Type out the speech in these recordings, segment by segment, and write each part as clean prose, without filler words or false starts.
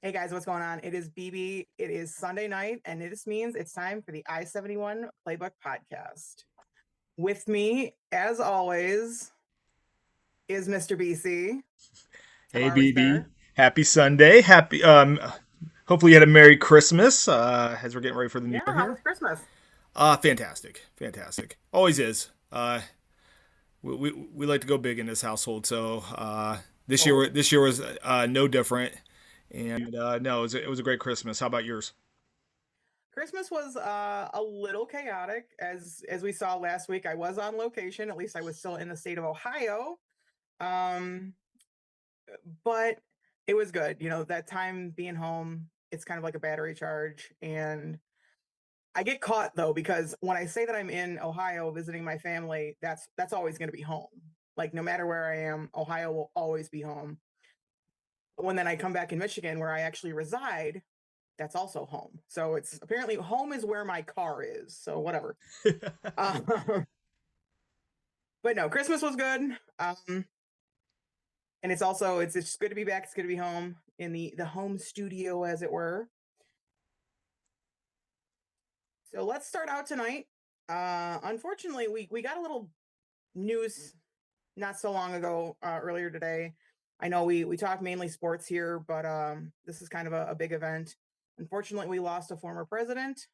Hey guys, what's going on? It is BB. It is Sunday night, and this means it's time for the I-71 Playbook Podcast. With me, as always, is Mr. BC. How Hey are we, BB, sir? happy Sunday. Hopefully you had a Merry Christmas as we're getting ready for the new Yeah, year how was here. Christmas? Fantastic, fantastic. Always is. We like to go big in this household, so Oh, this year was no different. And no, it was a great Christmas. How about yours? Christmas was a little chaotic, as we saw last week. I was on location. At least I was still in the state of Ohio, um, but it was good. You know, that time being home, it's kind of like a battery charge, and I get caught though because when I say that I'm in Ohio visiting my family, that's always going to be home. Like no matter where I am, Ohio will always be home. When then I come back in Michigan where I actually reside, that's also home. So it's apparently home is where my car is. So whatever. Um, but no, Christmas was good. And it's just good to be back. It's good to be home in the home studio as it were. So let's start out tonight. Unfortunately, we got a little news not so long ago, earlier today. I know we talk mainly sports here, but this is kind of a big event. Unfortunately, we lost a former president,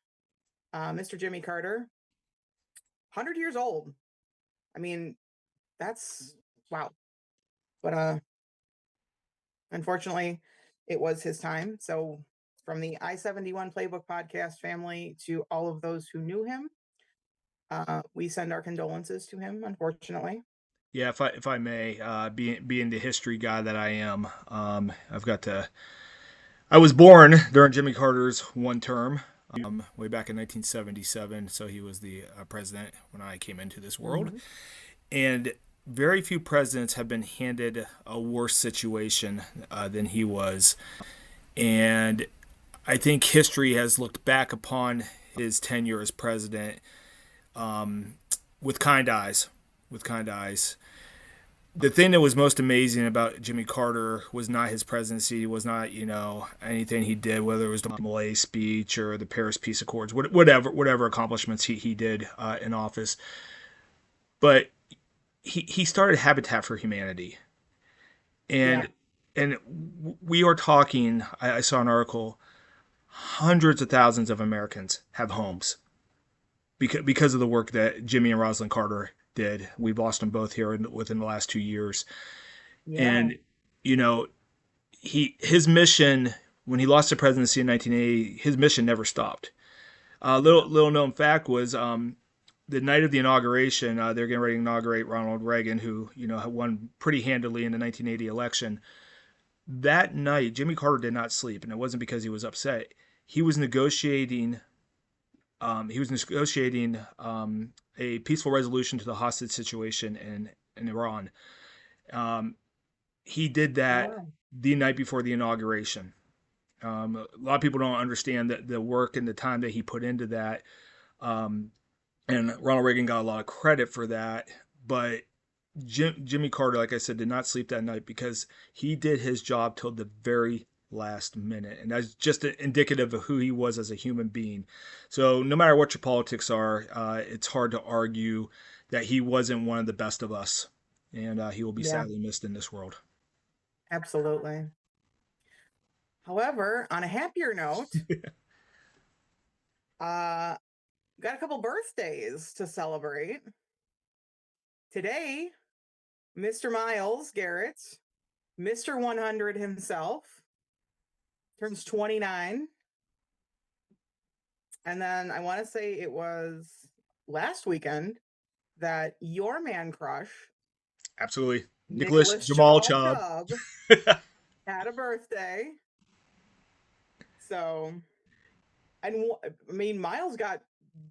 Mr. Jimmy Carter, 100 years old. I mean, that's wow. But unfortunately, it was his time. So, from the I-71 Playbook Podcast family to all of those who knew him, we send our condolences to him. Unfortunately, Yeah, if I may, being the history guy that I am, I've got to. I was born during Jimmy Carter's one term, way back in 1977. So he was the president when I came into this world. mm-hmm. And very few presidents have been handed a worse situation than he was. And I think history has looked back upon his tenure as president with kind eyes. With kind eyes. The thing that was most amazing about Jimmy Carter was not his presidency, was not anything he did, whether it was the Malay speech or the Paris Peace Accords, whatever accomplishments he did in office, but he started Habitat for Humanity, Yeah, and and we are talking. I saw an article. Hundreds of thousands of Americans have homes because of the work that Jimmy and Rosalind Carter did. We've lost them both here within the last 2 years, yeah. and you know his mission when he lost the presidency in 1980, his mission never stopped. Little known fact was the night of the inauguration, they're getting ready to inaugurate Ronald Reagan, who had won pretty handily in the 1980 election. That night, Jimmy Carter did not sleep, and it wasn't because he was upset. He was negotiating. A peaceful resolution to the hostage situation in Iran. Um, he did that Wow. the night before the inauguration. A lot of people don't understand the work and the time that he put into that. Um, and Ronald Reagan got a lot of credit for that. But Jimmy Carter, like I said, did not sleep that night because he did his job till the very last minute. And that's just indicative of who he was as a human being. So no matter what your politics are, it's hard to argue that he wasn't one of the best of us. And he will be Yeah, sadly missed in this world. absolutely. However, on a happier note, uh, got a couple birthdays to celebrate. Today, Mr. Miles Garrett, Mr. 100 himself, turns 29. And then I want to say it was last weekend that your man crush, Absolutely. Nicholas Nicholas Jamal Jamal Chubb. Chubb, had a birthday. So, I mean, Miles got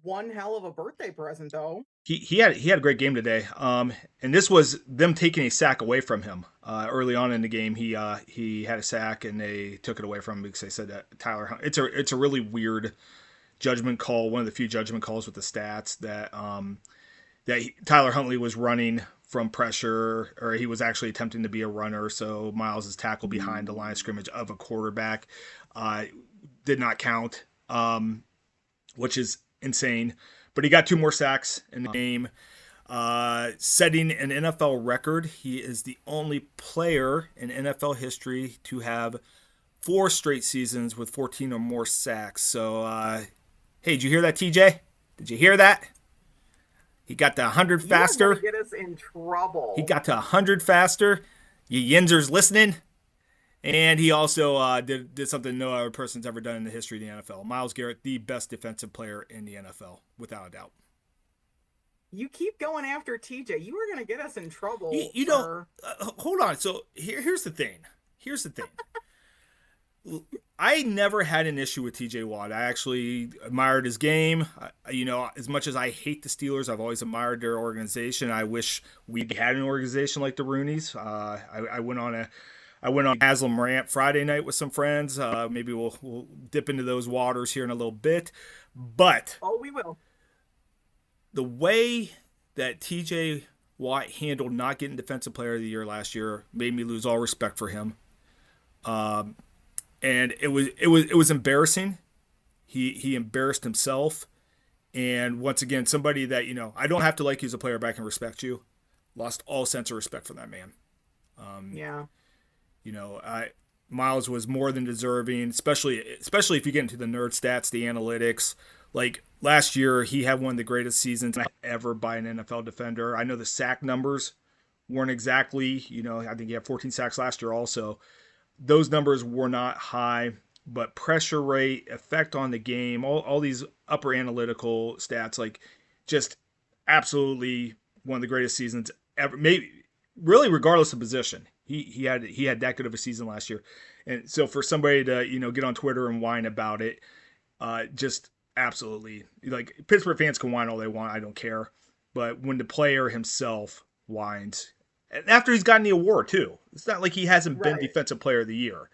one hell of a birthday present, though. He had a great game today. And this was them taking a sack away from him. Early on in the game, he had a sack and they took it away from him because they said that Tyler Hunt. It's a really weird judgment call. One of the few judgment calls with the stats that Tyler Huntley was running from pressure, or he was actually attempting to be a runner. So Miles' tackle behind the line of scrimmage of a quarterback did not count, which is insane. But he got 2 more sacks in the game, setting an NFL record. He is the only player in NFL history to have 4 straight seasons with 14 or more sacks. So, hey, did you hear that, TJ? Did you hear that? He got to 100 faster. You're gonna get us in trouble. He got to 100 faster. You Yinzers listening? And he also did something no other person's ever done in the history of the NFL. Myles Garrett, the best defensive player in the NFL, without a doubt. You keep going after TJ. You were going to get us in trouble. You know, hold on. So here's the thing. I never had an issue with TJ Watt. I actually admired his game. You know, as much as I hate the Steelers, I've always admired their organization. I wish we had an organization like the Rooneys. I went on a Haslam rant Friday night with some friends. Maybe we'll dip into those waters here in a little bit. But we will. The way that TJ Watt handled not getting Defensive Player of the Year last year made me lose all respect for him. And it was embarrassing. He embarrassed himself. And once again, somebody that, you know, I don't have to like you as a player, but I can respect you. Lost all sense of respect for that man. Yeah. You know, Miles was more than deserving, especially if you get into the nerd stats, the analytics. Like last year, he had one of the greatest seasons ever by an NFL defender. I know the sack numbers weren't exactly, you know, I think he had 14 sacks last year also. Those numbers were not high, but pressure rate, effect on the game, all these upper analytical stats, like just absolutely one of the greatest seasons ever. Maybe really regardless of position. He had that good of a season last year. And so for somebody to, you know, get on Twitter and whine about it, just absolutely, like, Pittsburgh fans can whine all they want, I don't care. But when the player himself whines, and after he's gotten the award too, it's not like he hasn't been Defensive Player of the Year.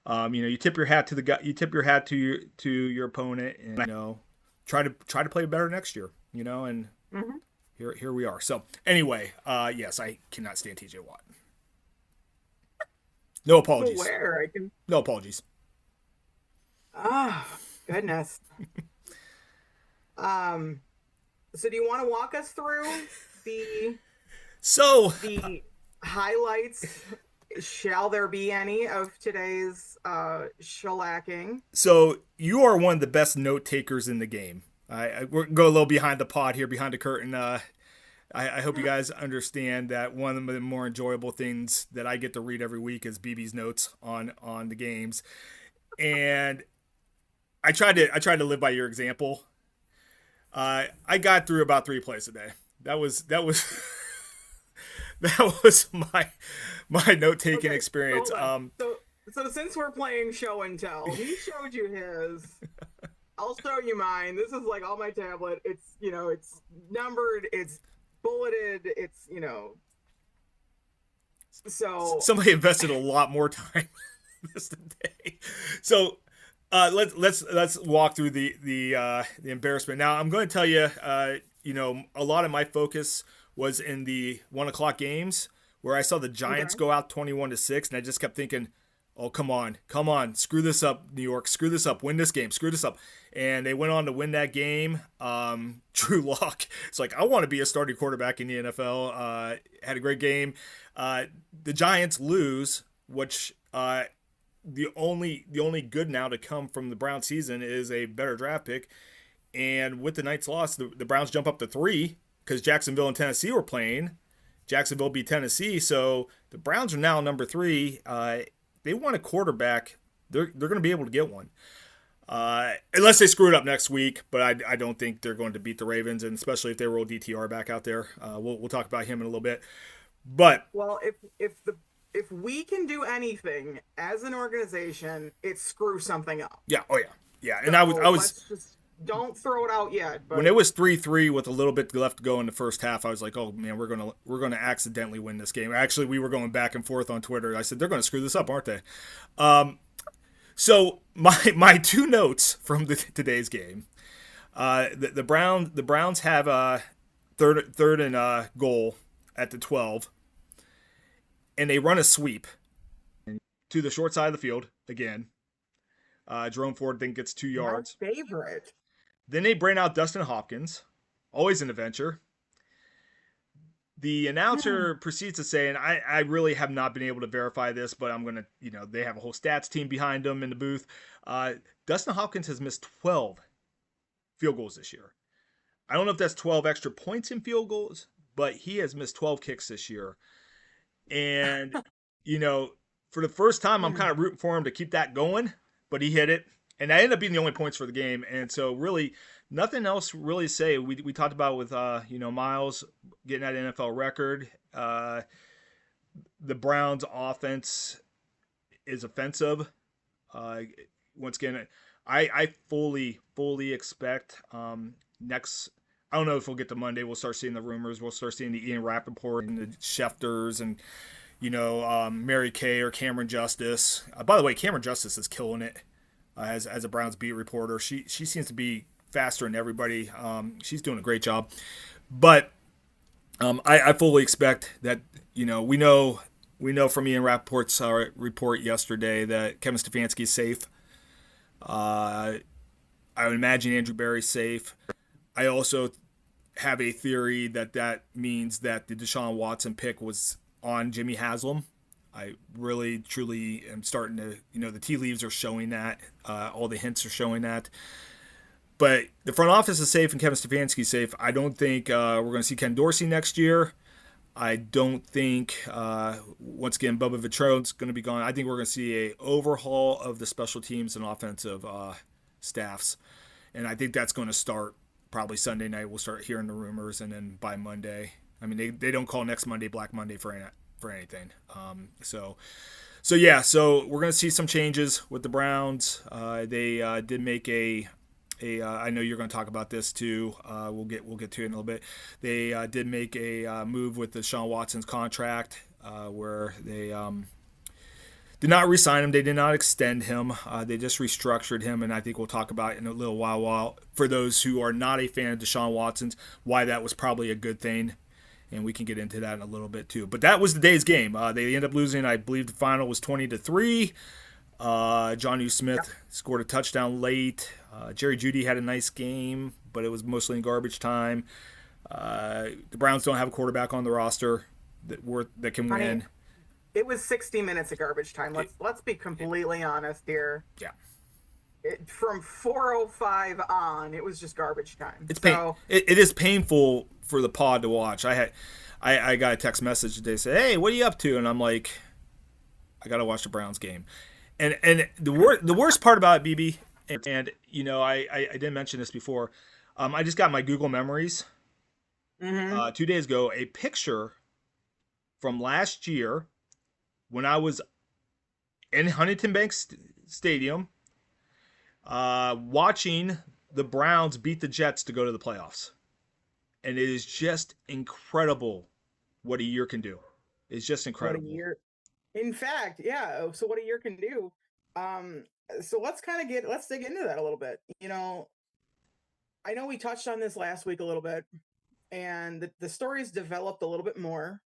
You know, you tip your hat to the guy, you tip your hat to your opponent, and, you know, try to play better next year. You know, and here we are. So anyway, yes, I cannot stand TJ Watt. No apologies. No apologies. Goodness. So do you want to walk us through the highlights? Shall there be any of today's shellacking? So you are one of the best note takers in the game. We're going to go a little behind the pod here, behind the curtain. I hope you guys understand that one of the more enjoyable things that I get to read every week is BB's notes on the games, and I tried to live by your example. I got through about 3 plays a day. That was that was my note taking experience. So since we're playing show and tell, he showed you his. I'll show you mine. This is like on my tablet. It's, you know, it's numbered, it's bulleted, it's, you know. So somebody invested a lot more time this day. So let's walk through the embarrassment. Now I'm going to tell you, you know, a lot of my focus was in the 1:00 games where I saw the Giants go out 21-6, and I just kept thinking, oh, come on, screw this up, New York, screw this up, win this game, screw this up. And they went on to win that game. Drew Lock, it's like, I want to be a starting quarterback in the NFL. Had a great game. The Giants lose, which the only good now to come from the Browns season is a better draft pick. And with the Knights loss, the Browns jump up to 3 because Jacksonville and Tennessee were playing. Jacksonville beat Tennessee, so the Browns are now number 3. They want a quarterback. They're going to be able to get one. Unless they screw it up next week, but I don't think they're going to beat the Ravens, and especially if they roll DTR back out there. We'll talk about him in a little bit. But well, if we can do anything as an organization, it's screw something up. Yeah. Oh yeah. And so I was just don't throw it out yet. But when it was 3-3 with a little bit left to go in the first half, I was like, oh man, we're gonna accidentally win this game. Actually, we were going back and forth on Twitter. I said, they're gonna screw this up, aren't they? So my 2 notes from today's game, the Browns have a third and goal at the 12, and they run a sweep to the short side of the field again. Jerome Ford then gets 2 yards. My favorite. Then they bring out Dustin Hopkins, always an adventure. The announcer proceeds to say, and I really have not been able to verify this, but I'm going to, they have a whole stats team behind them in the booth. Dustin Hopkins has missed 12 field goals this year. I don't know if that's 12 extra points in field goals, but he has missed 12 kicks this year. And, for the first time, I'm kind of rooting for him to keep that going, but he hit it. And that ended up being the only points for the game. And so really nothing else really to say. We talked about with, Miles getting that NFL record. The Browns offense is offensive. Once again, I fully expect next. I don't know if we'll get to Monday. We'll start seeing the rumors. We'll start seeing the Ian Rappaport and the Schefters and, Mary Kay or Cameron Justice. By the way, Cameron Justice is killing it as a Browns beat reporter. She seems to be faster than everybody. She's doing a great job. But I fully expect that, we know from Ian Rappaport's report yesterday that Kevin Stefanski is safe. I would imagine Andrew Berry's safe. I also have a theory that means that the Deshaun Watson pick was on Jimmy Haslam. I really, truly am starting to, the tea leaves are showing that. All the hints are showing that. But the front office is safe and Kevin Stefanski is safe. I don't think we're going to see Ken Dorsey next year. I don't think, once again, Bubba Vitrone's going to be gone. I think we're going to see an overhaul of the special teams and offensive staffs. And I think that's going to start probably Sunday night. We'll start hearing the rumors, and then by Monday. I mean, they don't call next Monday Black Monday for anything. So we're going to see some changes with the Browns. They did make I know you're going to talk about this too. We'll get to it in a little bit. They did make a move with the Deshaun Watson's contract where they did not re-sign him. They did not extend him. They just restructured him, and I think we'll talk about it in a little while. For those who are not a fan of Deshaun Watson's, why that was probably a good thing, and we can get into that in a little bit too. But that was the day's game. They ended up losing. I believe the final was 20-3. John Smith scored a touchdown late. Jerry Jeudy had a nice game, but it was mostly in garbage time. The Browns don't have a quarterback on the roster that can win. It was 60 minutes of garbage time. Let's be completely honest here. Yeah. From 4:05 on, it was just garbage time. It is painful for the pod to watch. I got a text message today say, "Hey, what are you up to?" And I'm like, I got to watch the Browns game. And the worst part about it, BB, and I didn't mention this before. I just got my Google Memories 2 days ago, a picture from last year when I was in Huntington Bank Stadium watching the Browns beat the Jets to go to the playoffs. And it is just incredible what a year can do. It's just incredible. What a year. In fact, yeah. So what a year can do. So let's dig into that a little bit. I know we touched on this last week a little bit, and the story's developed a little bit more.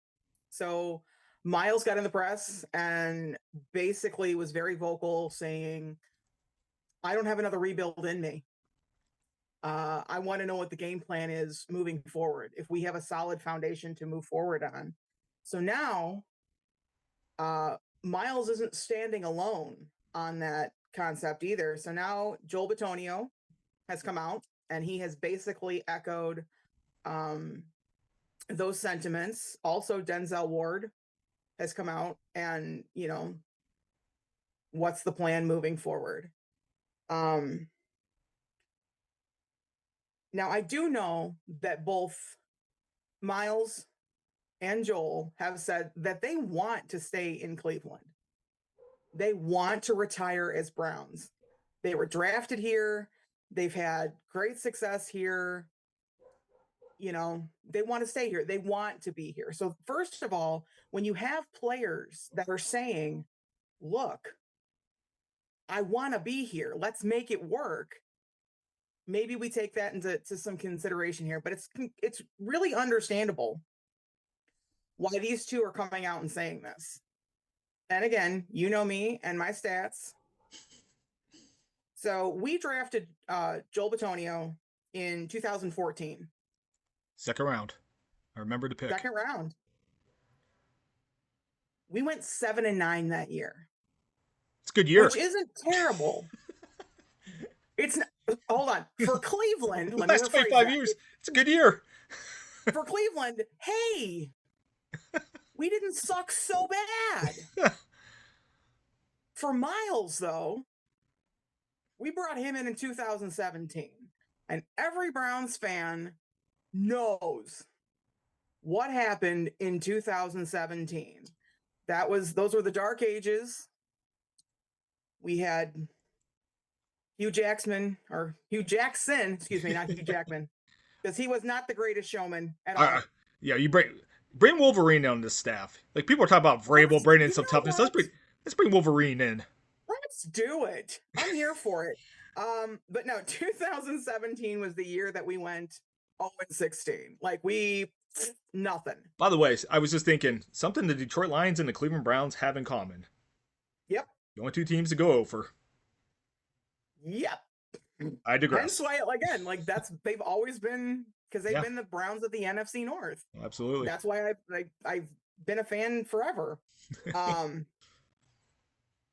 So Miles got in the press and basically was very vocal saying, I don't have another rebuild in me. I want to know what the game plan is moving forward, if we have a solid foundation to move forward on. So now Miles isn't standing alone on that concept either. So now Joel Bitonio has come out and he has basically echoed those sentiments. Also, Denzel Ward has come out and, what's the plan moving forward? Now, I do know that both Miles and Joel have said that they want to stay in Cleveland. They want to retire as Browns. They were drafted here. They've had great success here. They want to stay here. They want to be here. So first of all, when you have players that are saying, look, I want to be here, let's make it work. Maybe we take that into some consideration here, but it's really understandable why these two are coming out and saying this. And again, you know me and my stats. So we drafted Joel Bitonio in 2014. Second round. I remember the pick. Second round. We went 7-9 that year. It's a good year. Which isn't terrible. It's not, hold on. For Cleveland, let me last 25 years, it's a good year. For Cleveland, hey, we didn't suck so bad. For Miles, though, we brought him in 2017, and every Browns fan knows what happened in 2017. Those were the dark ages. We had Hugh Jackson, excuse me, not Hugh Jackman, because he was not the greatest showman at all. Yeah, you bring Wolverine on this staff. Like, people are talking about Vrabel bringing in some toughness. Let's bring Wolverine in. Let's do it. I'm here for it. But no, 2017 was the year that we went 0-16. Like, nothing. By the way, I was just thinking, something the Detroit Lions and the Cleveland Browns have in common. Yep. The only two teams to go over. Yep. I digress. Hence why, again, like, they've always been, because they've been the Browns of the NFC North. Absolutely. That's why I've been a fan forever.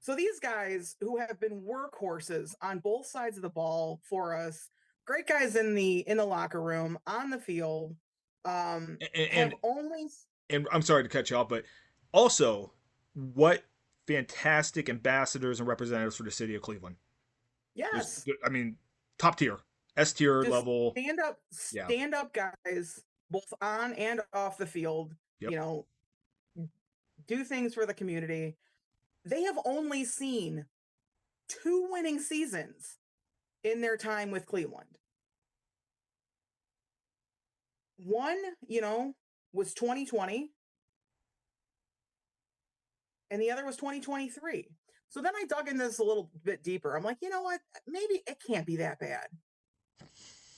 So these guys who have been workhorses on both sides of the ball for us, great guys in the locker room, on the field, and I'm sorry to cut you off, but also, what fantastic ambassadors and representatives for the city of Cleveland. Yes. I mean, top tier, S tier level. Stand up guys, both on and off the field, you know, do things for the community. They have only seen 2 winning seasons in their time with Cleveland. One, was 2020, and the other was 2023. So then I dug into this a little bit deeper. I'm like, you know what? Maybe it can't be that bad.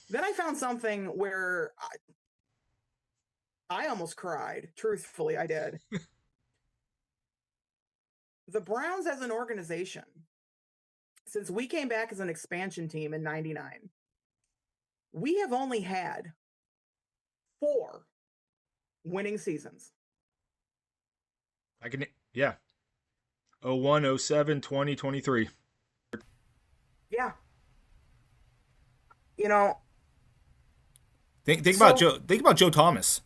Then I found something where I almost cried. Truthfully, I did. The Browns as an organization, since we came back as an expansion team in 99, we have only had 4 winning seasons. 01, 07, 20, 23. Yeah. Think about Joe Thomas.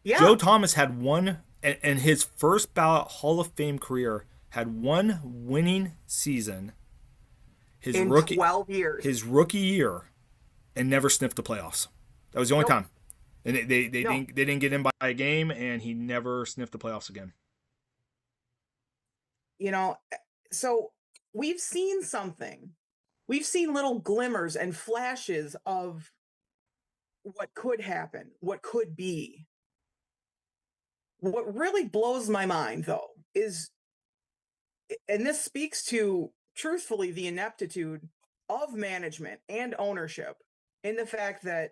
Yeah. Joe Thomas had one, and his first ballot Hall of Fame career had 1 winning season. In 12 years. His rookie year, and never sniffed the playoffs. That was the only time. And they didn't get in by a game, and he never sniffed the playoffs again. So we've seen something. We've seen little glimmers and flashes of what could happen, what could be. What really blows my mind, though, is, and this speaks to, truthfully, the ineptitude of management and ownership, in the fact that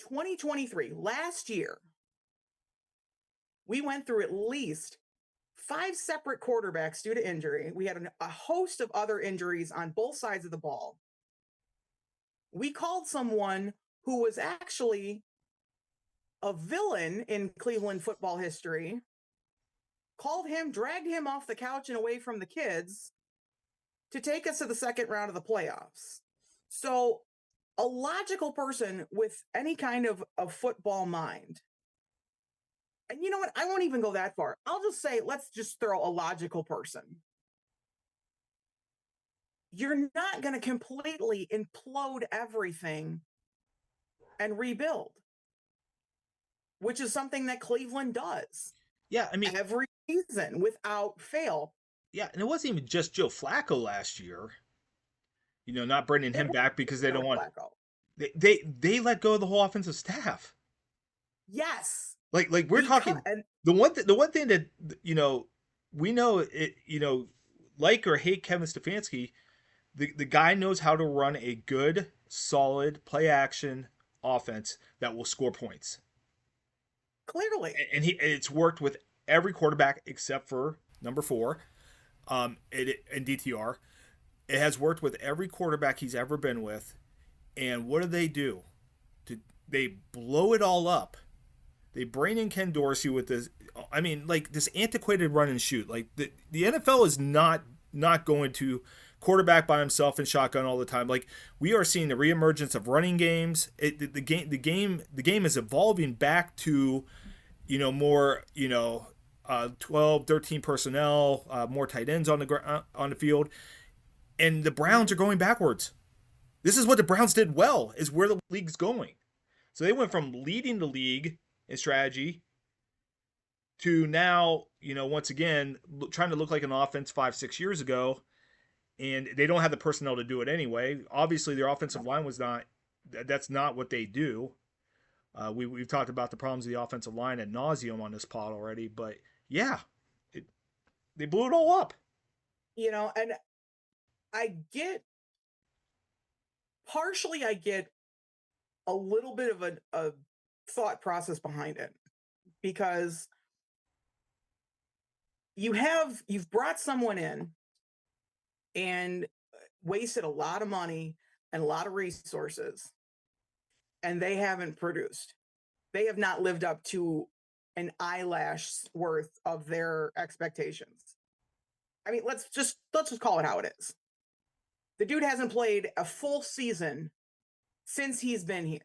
2023, last year, we went through at least 5 separate quarterbacks due to injury. We had a host of other injuries on both sides of the ball. We called someone who was actually a villain in Cleveland football history, dragged him off the couch and away from the kids to take us to the second round of the playoffs. So a logical person with any kind of a football mind, and you know what? I won't even go that far. I'll just say, let's just throw a logical person. You're not going to completely implode everything and rebuild, which is something that Cleveland does. Yeah, I mean, every season without fail. Yeah, and it wasn't even just Joe Flacco last year. Not bringing him back because they don't want. They let go of the whole offensive staff. Yes. Like we're talking the one thing that we know it, like or hate Kevin Stefanski, the guy knows how to run a good, solid play action offense that will score points. Clearly. And it's worked with every quarterback except for number 4, in DTR. It has worked with every quarterback he's ever been with. And what do? They blow it all up. They bring in Ken Dorsey with this. I mean, like this antiquated run and shoot. Like the NFL is not going to quarterback by himself and shotgun all the time. Like we are seeing the reemergence of running games. The game is evolving back to, more 12, 13 personnel, more tight ends on the field, and the Browns are going backwards. This is what the Browns did well. Is where the league's going. So they went from leading the league in strategy to now, once again, trying to look like an offense 5-6 years ago, and they don't have the personnel to do it anyway. Obviously, their offensive line that's not what they do. We've talked about the problems of the offensive line ad nauseum on this pod already, but yeah, they blew it all up. And I get a little bit of a thought process behind it, because you've brought someone in and wasted a lot of money and a lot of resources, and they haven't produced. They have not lived up to an eyelash worth of their expectations. I mean, let's just call it how it is. The dude hasn't played a full season since he's been here.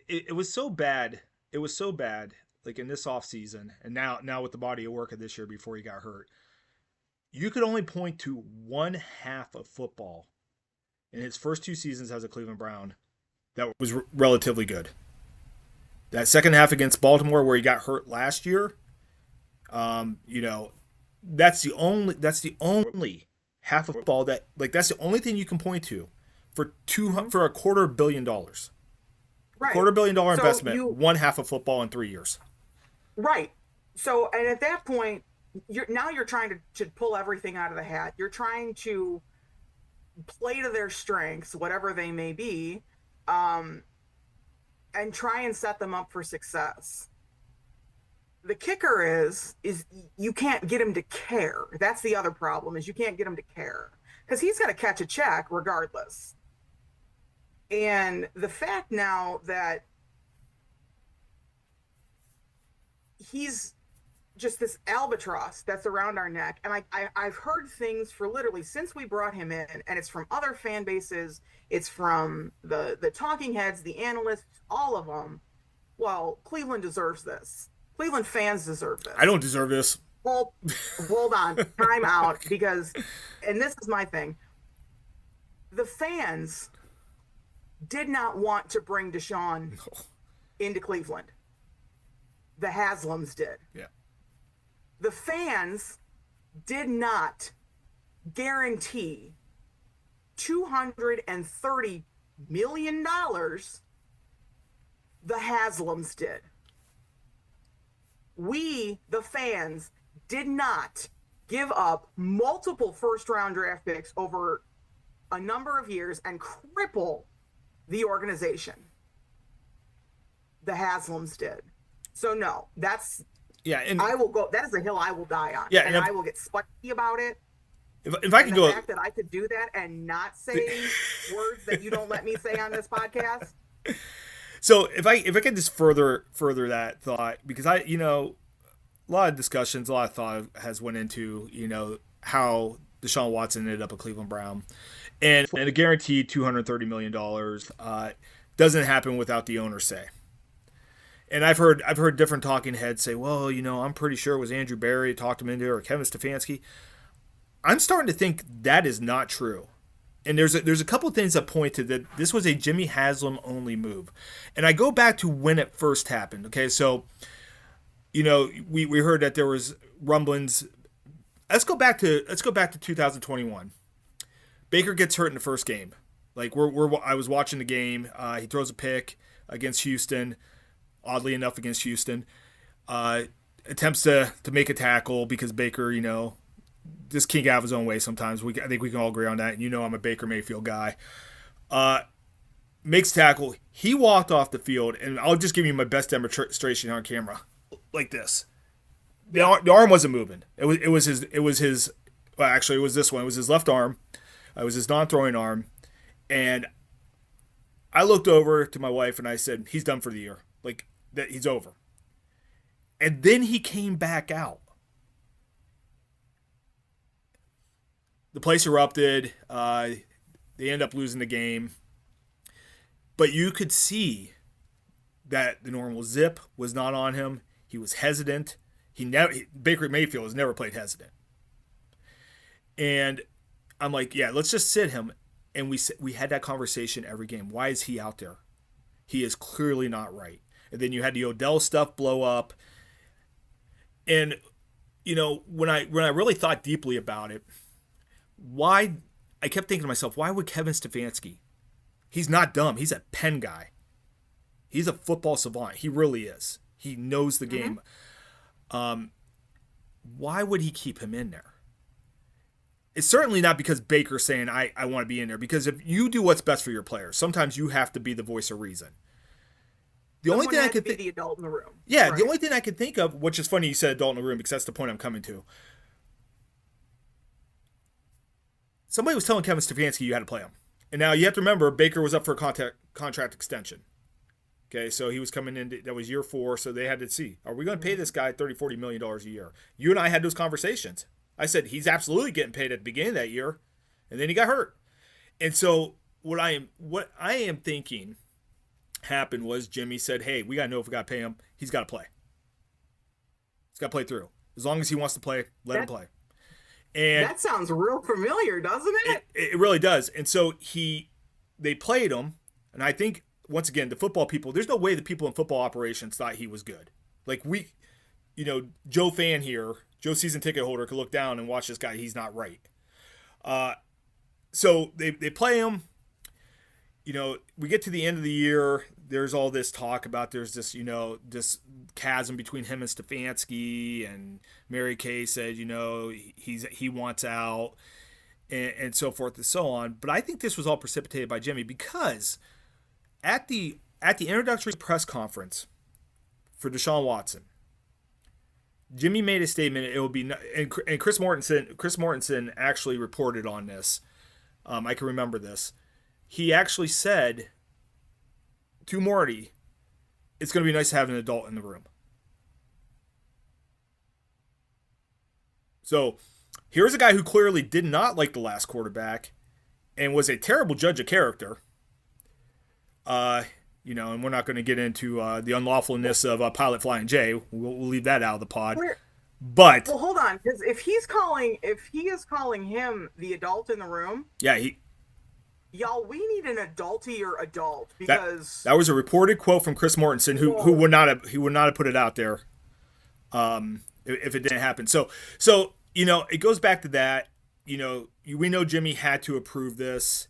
It was so bad. It was so bad, like in this offseason, and now with the body of work of this year before he got hurt. You could only point to one half of football in his first 2 seasons as a Cleveland Brown that was relatively good. That second half against Baltimore, where he got hurt last year, that's the only half of football that's the only thing you can point to for $250 million. Right. $250 million investment, one half of football in 3 years. Right. So, and at that point, you're trying to pull everything out of the hat. You're trying to play to their strengths, whatever they may be, and try and set them up for success. The kicker is you can't get him to care. That's the other problem, is you can't get him to care, because he's got to catch a check regardless. And the fact now that he's just this albatross that's around our neck, and I've heard things for literally since we brought him in, and it's from other fan bases, it's from the talking heads, the analysts, all of them. Well, Cleveland deserves this. Cleveland fans deserve this. I don't deserve this. Hold on, time out, because, and this is my thing, the fans did not want to bring Deshaun into Cleveland. The Haslams did. Yeah. The fans did not guarantee $230 million. The Haslams did. We, the fans, did not give up multiple first-round draft picks over a number of years and cripple the organization. The Haslams did. So no, that's, yeah, and I will go. That is a hill I will die on. Yeah, and I will get spiky about it. If I could go, the fact that I could do that and not say words that you don't let me say on this podcast. So if I could just further that thought, because a lot of discussions, a lot of thought has went into how Deshaun Watson ended up a Cleveland Brown, and a guaranteed $230 million doesn't happen without the owner's say. And I've heard different talking heads say, well, I'm pretty sure it was Andrew Berry talked him into it, or Kevin Stefanski. I'm starting to think that is not true. And there's a couple of things that point to that this was a Jimmy Haslam only move. And I go back to when it first happened. Okay, so we heard that there was rumblings. Let's go back to 2021. Baker gets hurt in the first game. Like I was watching the game. He throws a pick against Houston. Oddly enough, against Houston, attempts to make a tackle because Baker, just can't get out of his own way sometimes. I think we can all agree on that. And I'm a Baker Mayfield guy. Makes tackle. He walked off the field, and I'll just give you my best demonstration on camera. like this. The arm wasn't moving. It was his. Well, actually, it was this one. It was his left arm. It was his non-throwing arm, and I looked over to my wife and I said, "He's done for the year. Like that, he's over." And then he came back out. The place erupted. They end up losing the game, but you could see that the normal zip was not on him. He was hesitant. Baker Mayfield has never played hesitant. And I'm like, yeah, let's just sit him. And we had that conversation every game. Why is he out there? He is clearly not right. And then you had the Odell stuff blow up. And when I really thought deeply about it, why I kept thinking to myself, why would Kevin Stefanski? He's not dumb. He's a Penn guy. He's a football savant. He really is. He knows the game. Why would he keep him in there? It's certainly not because Baker's saying, I want to be in there. Because if you do what's best for your players, sometimes you have to be the voice of reason. The only thing I could think, the adult in the room. Yeah, right? The only thing I could think of, which is funny you said adult in the room, because that's the point I'm coming to. Somebody was telling Kevin Stefanski you had to play him. And now you have to remember, Baker was up for a contract extension. Okay, so he was coming in, that was year 4, so they had to see, are we going to pay this guy $30-40 million a year? You and I had those conversations. I said, he's absolutely getting paid at the beginning of that year, and then he got hurt. And so what I am thinking happened was Jimmy said, hey, we got to know if we got to pay him. He's got to play. He's got to play through. As long as he wants to play, let him play. And that sounds real familiar, doesn't it? It really does. And so they played him, and I think, once again, the football people, there's no way the people in football operations thought he was good. Like Joe fan here, Joe season ticket holder could look down and watch this guy. He's not right. So they play him. We get to the end of the year. There's all this talk about there's this, this chasm between him and Stefanski, and Mary Kay said, he wants out, and so forth and so on. But I think this was all precipitated by Jimmy, because at the introductory press conference for Deshaun Watson, Jimmy made a statement. It will be, and Chris Mortensen actually reported on this. I can remember this. He actually said to Morty, it's going to be nice to have an adult in the room. So here's a guy who clearly did not like the last quarterback and was a terrible judge of character. And we're not going to get into the unlawfulness of Pilot Flying J. We'll leave that out of the pod. Well, hold on, because if he is calling him the adult in the room, yeah, y'all, we need an adultier adult, because that was a reported quote from Chris Mortensen, who would not have put it out there, if it didn't happen. So it goes back to that. We know Jimmy had to approve this.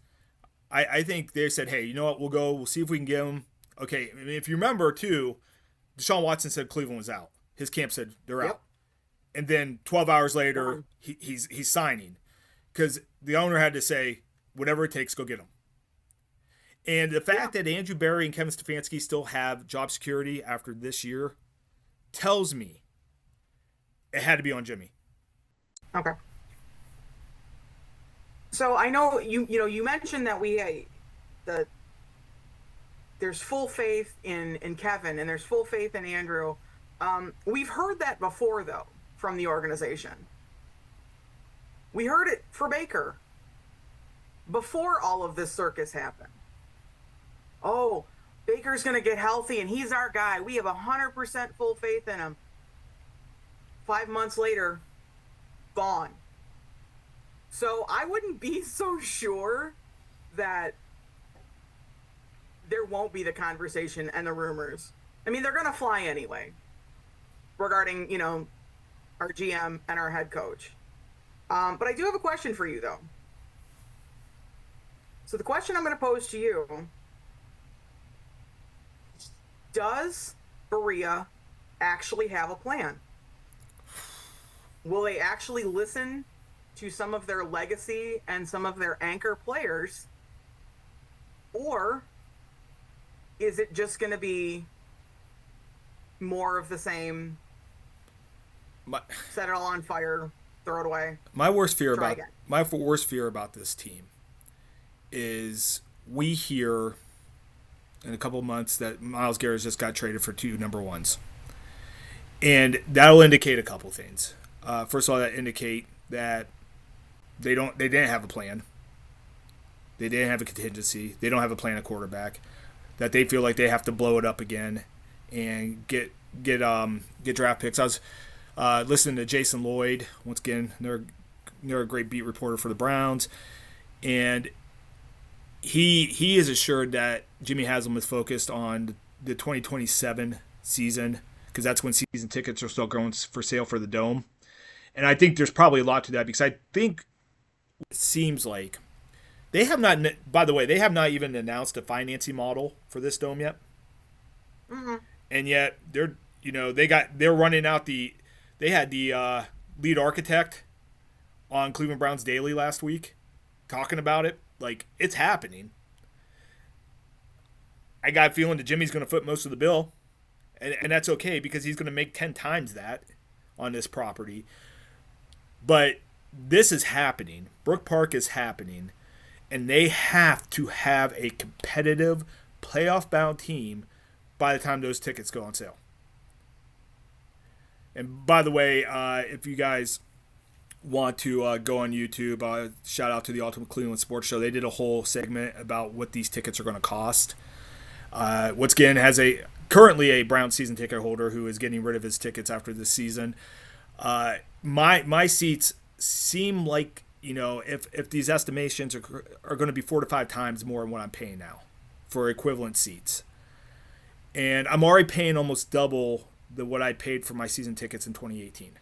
I think they said, hey, you know what? We'll see if we can get him. Okay, I mean, if you remember too, Deshaun Watson said Cleveland was out. His camp said they're out, and then 12 hours later he's signing, because the owner had to say, whatever it takes, go get him. And the fact that Andrew Berry and Kevin Stefanski still have job security after this year tells me it had to be on Jimmy. Okay. So I know you mentioned that there's full faith in Kevin, and there's full faith in Andrew. We've heard that before, though, from the organization. We heard it for Baker before all of this circus happened. Oh, Baker's going to get healthy, and he's our guy. We have 100% full faith in him. 5 months later, gone. So I wouldn't be so sure that there won't be the conversation and the rumors. I mean, they're going to fly anyway, regarding, our GM and our head coach. But I do have a question for you, though. So the question I'm going to pose to you: does Berea actually have a plan? Will they actually listen to some of their legacy and some of their anchor players? Or is it just going to be more of the same my set it all on fire, throw it away, my worst fear try about again. this team is we hear in a couple of months that Myles Garrett just got traded for 2 number ones, and that'll indicate a couple things. First of all, that indicate that they didn't have a plan. They didn't have a contingency. They don't have a plan at quarterback. That they feel like they have to blow it up again and get draft picks. I was listening to Jason Lloyd once again. They're a great beat reporter for the Browns, and he is assured that Jimmy Haslam is focused on the 2027 season because that's when season tickets are still going for sale for the Dome. And I think there's probably a lot to that because I think it seems like they have not. By the way, they have not even announced a financing model for this Dome yet. Mm-hmm. And yet they're running out they had the lead architect on Cleveland Browns Daily last week talking about it. Like, it's happening. I got a feeling that Jimmy's going to foot most of the bill, and that's okay because he's going to make 10 times that on this property. But this is happening. Brook Park is happening, and they have to have a competitive, playoff-bound team by the time those tickets go on sale. And by the way, if you guys want to go on YouTube, shout out to the Ultimate Cleveland Sports Show. They did a whole segment about what these tickets are going to cost. Once again, has currently a Brown season ticket holder who is getting rid of his tickets after this season. My seats seem like, if these estimations are going to be 4 to 5 times more than what I'm paying now for equivalent seats. And I'm already paying almost double what I paid for my season tickets in 2018.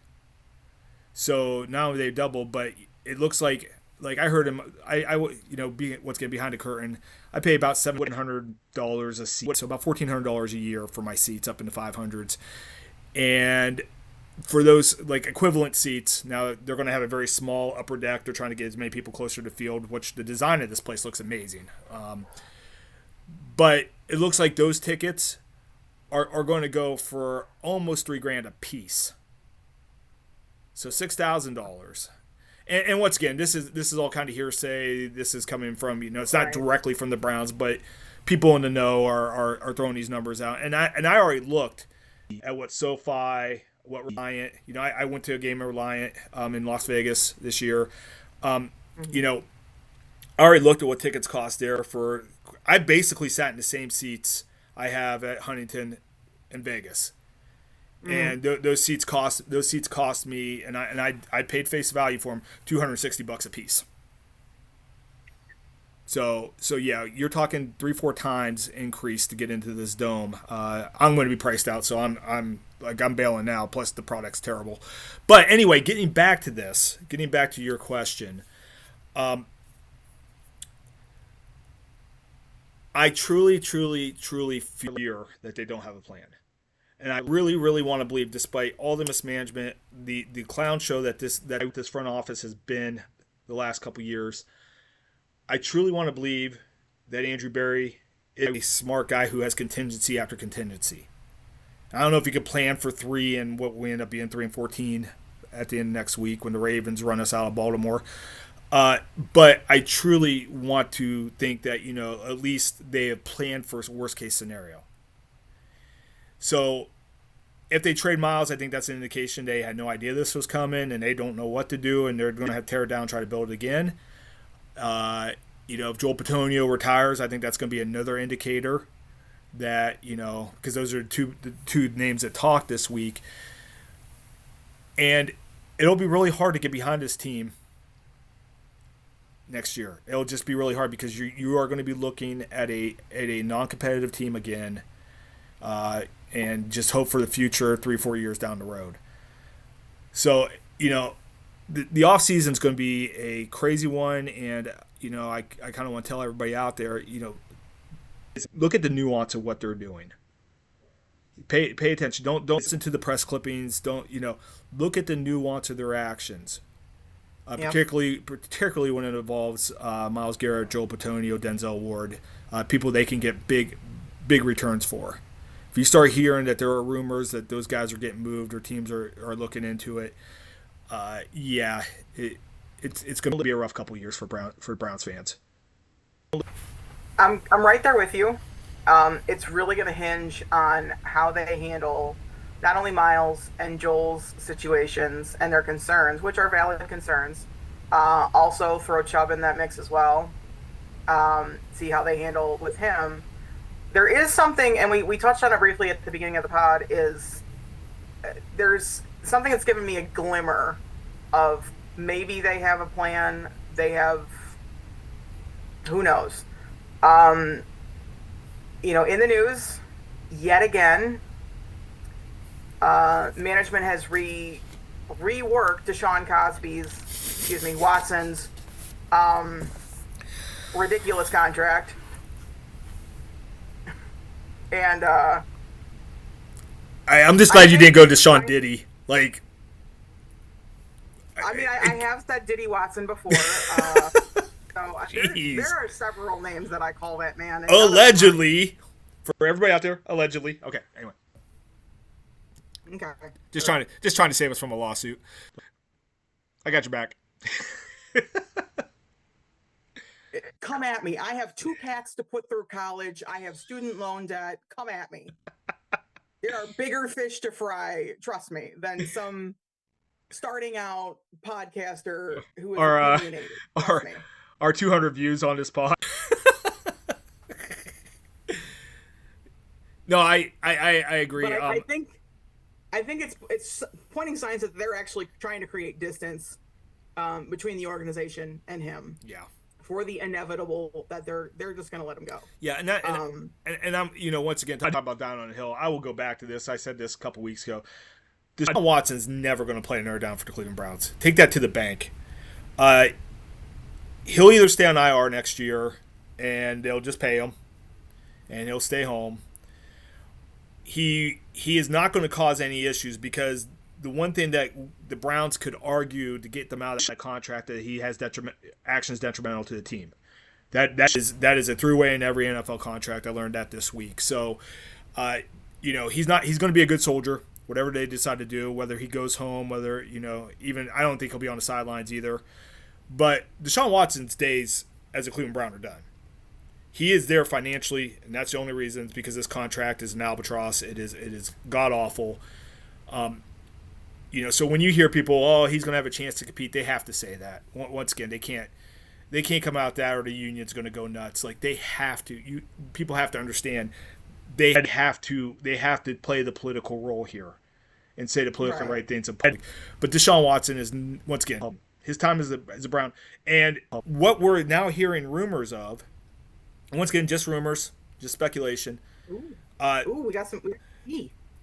So now they've doubled, but it looks like I heard him. What's getting behind the curtain, I pay about $700 a seat, so about $1,400 a year for my seats up in the 500s. And for those like equivalent seats, now they're going to have a very small upper deck. They're trying to get as many people closer to the field, which the design of this place looks amazing. But it looks like those tickets are going to go for almost $3,000 a piece. So $6,000. And once again, this is all kind of hearsay. This is coming from, it's not directly from the Browns, but people in the know are throwing these numbers out. And I already looked at what SoFi, what Reliant, I went to a game of Reliant in Las Vegas this year. I already looked at what tickets cost there I basically sat in the same seats I have at Huntington and Vegas. And those seats cost me, and I paid face value for them, $260 a piece. So yeah, you're talking 3-4 times increase to get into this Dome. I'm going to be priced out, so I'm bailing now. Plus the product's terrible. But anyway, getting back to your question, I truly fear that they don't have a plan. And I really, really want to believe, despite all the mismanagement, the clown show that this front office has been the last couple years, I truly want to believe that Andrew Berry is a smart guy who has contingency after contingency. I don't know if he could plan for 3 and what we end up being 3-14 at the end of next week when the Ravens run us out of Baltimore. But I truly want to think that, at least they have planned for a worst case scenario. So if they trade Myles, I think that's an indication they had no idea this was coming and they don't know what to do and they're going to have to tear it down and try to build it again. If Joel Petonio retires, I think that's going to be another indicator that, because those are the two names that talked this week. And it'll be really hard to get behind this team next year. It'll just be really hard because you are going to be looking at a non-competitive team again. And just hope for the future 3-4 years down the road. So, the offseason is going to be a crazy one. And, I kind of want to tell everybody out there, look at the nuance of what they're doing. Pay attention. Don't listen to the press clippings. Don't, look at the nuance of their actions. Particularly when it involves Myles Garrett, Joel Petonio, Denzel Ward, people they can get big returns for. if you start hearing that there are rumors that those guys are getting moved or teams are looking into it, yeah, it's going to be a rough couple years for Browns fans. I'm right there with you. It's really going to hinge on how they handle not only Miles and Joel's situations and their concerns, which are valid concerns. Also, throw Chubb in that mix as well. See how they handle with him. There is something, and we touched on it briefly at the beginning of the pod. There's something that's given me a glimmer of maybe they have a plan. They have, who knows. In the news, yet again, management has reworked Watson's ridiculous contract. And I'm just glad you didn't go to Sean Diddy. Like, I have said Diddy Watson before. There are several names that I call that man. Allegedly, for everybody out there, allegedly. Okay, anyway. Okay. Just trying to save us from a lawsuit. I got your back. Come at me. I have 2 cats to put through college. I have student loan debt. Come at me. There are bigger fish to fry, trust me, than some starting out podcaster who is opinionated. Our 200 views on this pod. No, I agree. But I think it's pointing signs that they're actually trying to create distance between the organization and him. Yeah. For the inevitable that they're just going to let him go. Yeah, and I'm once again talking about down on the hill. I will go back to this. I said this a couple weeks ago. Deshaun Watson's never going to play another down for the Cleveland Browns. Take that to the bank. He'll either stay on IR next year, and they'll just pay him, and he'll stay home. He is not going to cause any issues because the one thing that the Browns could argue to get them out of that contract that he has actions detrimental to the team. That is a throughway in every NFL contract. I learned that this week. So, he's going to be a good soldier. Whatever they decide to do, whether he goes home, whether even I don't think he'll be on the sidelines either. But Deshaun Watson's days as a Cleveland Brown are done. He is there financially, and that's the only reason. It's because this contract is an albatross. It is god awful. So when you hear people, he's going to have a chance to compete, they have to say that. Once again, they can't come out that, or the union's going to go nuts. Like, they have to. People have to understand. They have to play the political role here, and say the political right things. But Deshaun Watson is once again his time as a Brown, and what we're now hearing rumors of. Once again, just rumors, just speculation. Ooh, we got some.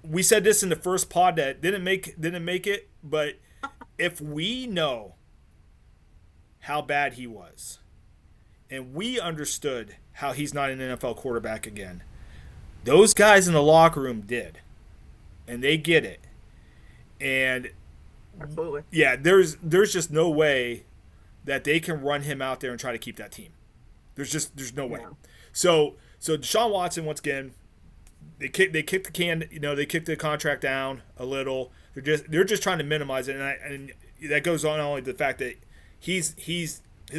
We said this in the first pod that didn't make it, but if we know how bad he was, and we understood how he's not an NFL quarterback again, those guys in the locker room did, and they get it. And absolutely, yeah, there's just no way that they can run him out there and try to keep that team. There's no way. So Deshaun Watson, once again, they kicked the can. They kicked the contract down a little. They're just trying to minimize it, and that goes on only the fact that his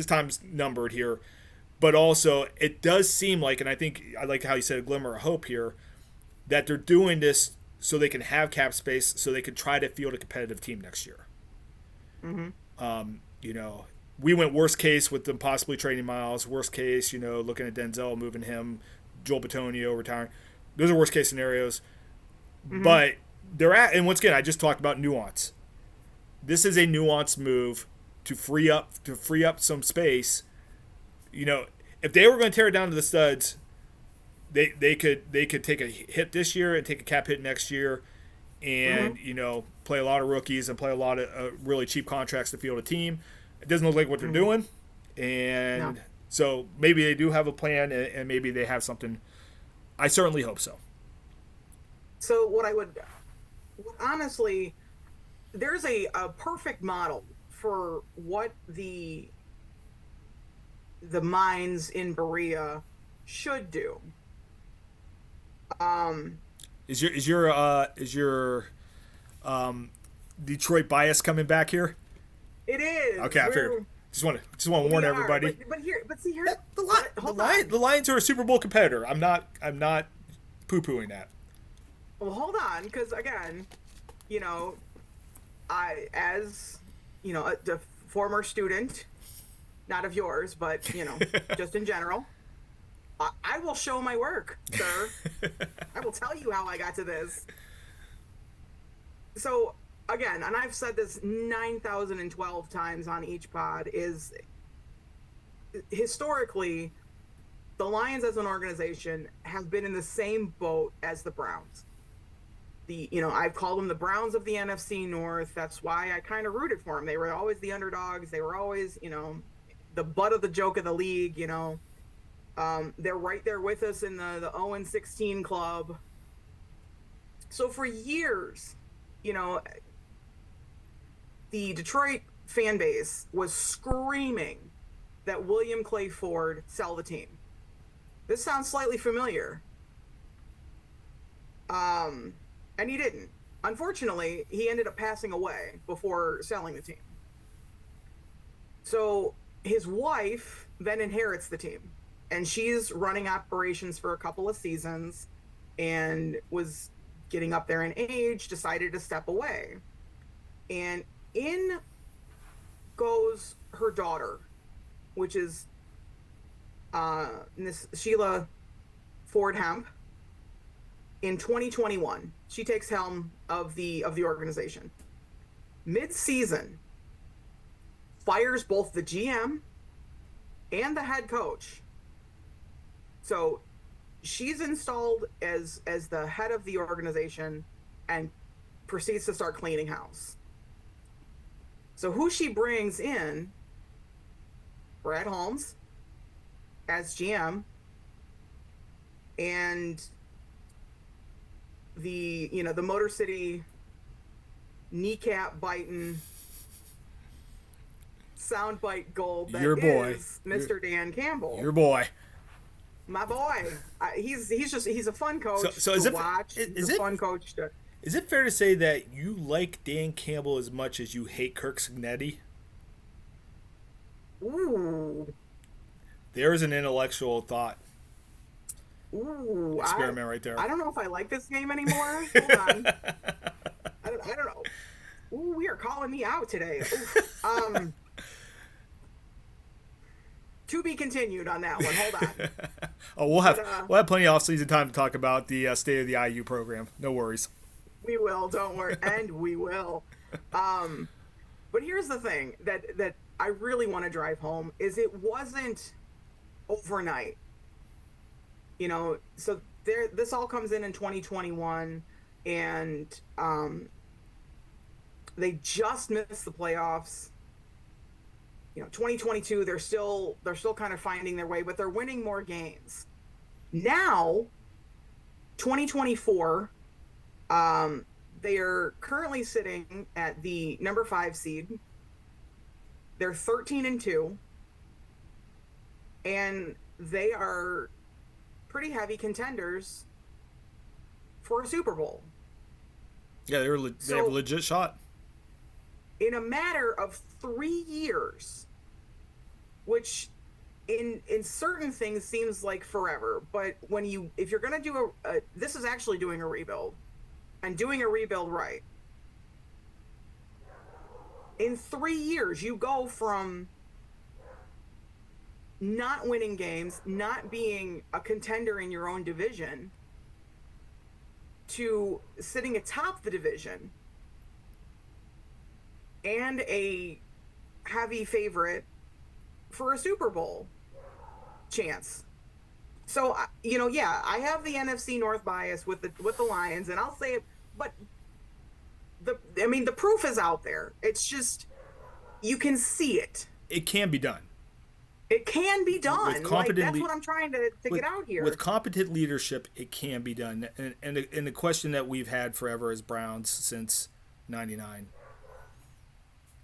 time's numbered here, but also it does seem like, and I think I like how you said a glimmer of hope here, that they're doing this so they can have cap space, so they can try to field a competitive team next year. Mm-hmm. We went worst case with them possibly trading Miles. Worst case, looking at Denzel, moving him, Joel Bitonio retiring. Those are worst case scenarios. Mm-hmm. But they're at, and once again, I just talked about nuance. This is a nuanced move to free up some space. If they were going to tear it down to the studs, they could take a hit this year and take a cap hit next year, and play a lot of rookies and play a lot of really cheap contracts to field a team. It doesn't look like what they're doing, and so maybe they do have a plan, and maybe they have something. I certainly hope so. So honestly, there's a perfect model for what the minds in Berea should do. Is your Detroit bias coming back here? It is. Okay, I figured. Just want to warn everybody. But see here. The Lions are a Super Bowl competitor. I'm not poo-pooing that. Well, hold on, because again, as a former student, not of yours, but just in general, I will show my work, sir. I will tell you how I got to this. So again, and I've said this 9,012 times on each pod, is historically the Lions as an organization have been in the same boat as the Browns. I've called them the Browns of the NFC North. That's why I kind of rooted for them. They were always the underdogs. They were always, the butt of the joke of the league. They're right there with us in the 0-16 club. So for years, the Detroit fan base was screaming that William Clay Ford sell the team. This sounds slightly familiar. And he didn't. Unfortunately, he ended up passing away before selling the team. So his wife then inherits the team, and she's running operations for a couple of seasons and was getting up there in age, decided to step away. And in goes her daughter, which is Miss Sheila Ford Hemp. In 2021, she takes helm of the organization. Mid-season, fires both the GM and the head coach. So she's installed as the head of the organization and proceeds to start cleaning house. So who she brings in, Brad Holmes as GM, and the Motor City kneecap biting soundbite gold that is Mr. Dan Campbell. Your boy. My boy. He's a fun coach to watch. He's a fun coach to. Is it fair to say that you like Dan Campbell as much as you hate Kirk Cignetti? Ooh. There's an intellectual thought. Ooh, experiment right there. I don't know if I like this game anymore. Hold on. I don't know. Ooh, we are calling me out today. To be continued on that one. Hold on. Oh, we'll have plenty of off-season time to talk about the state of the IU program. No worries. We will. Don't worry, and we will. But here's the thing that I really want to drive home is it wasn't overnight. So this all comes in 2021, and they just missed the playoffs. 2022, they're still kind of finding their way, but they're winning more games. Now, 2024, they are currently sitting at the number 5 seed. They're 13-2, and they are pretty heavy contenders for a Super Bowl. Yeah, they have a legit shot. In a matter of 3 years, which in certain things seems like forever, but if you're going to do this is actually doing a rebuild, and doing a rebuild right. In 3 years, you go from not winning games, not being a contender in your own division, to sitting atop the division and a heavy favorite for a Super Bowl chance. So, I have the NFC North bias with the Lions, and I'll say it, but the proof is out there. It's just, you can see it. It can be done. It can be done. That's what I'm trying to get out here. With competent leadership, it can be done. And the question that we've had forever as Browns since '99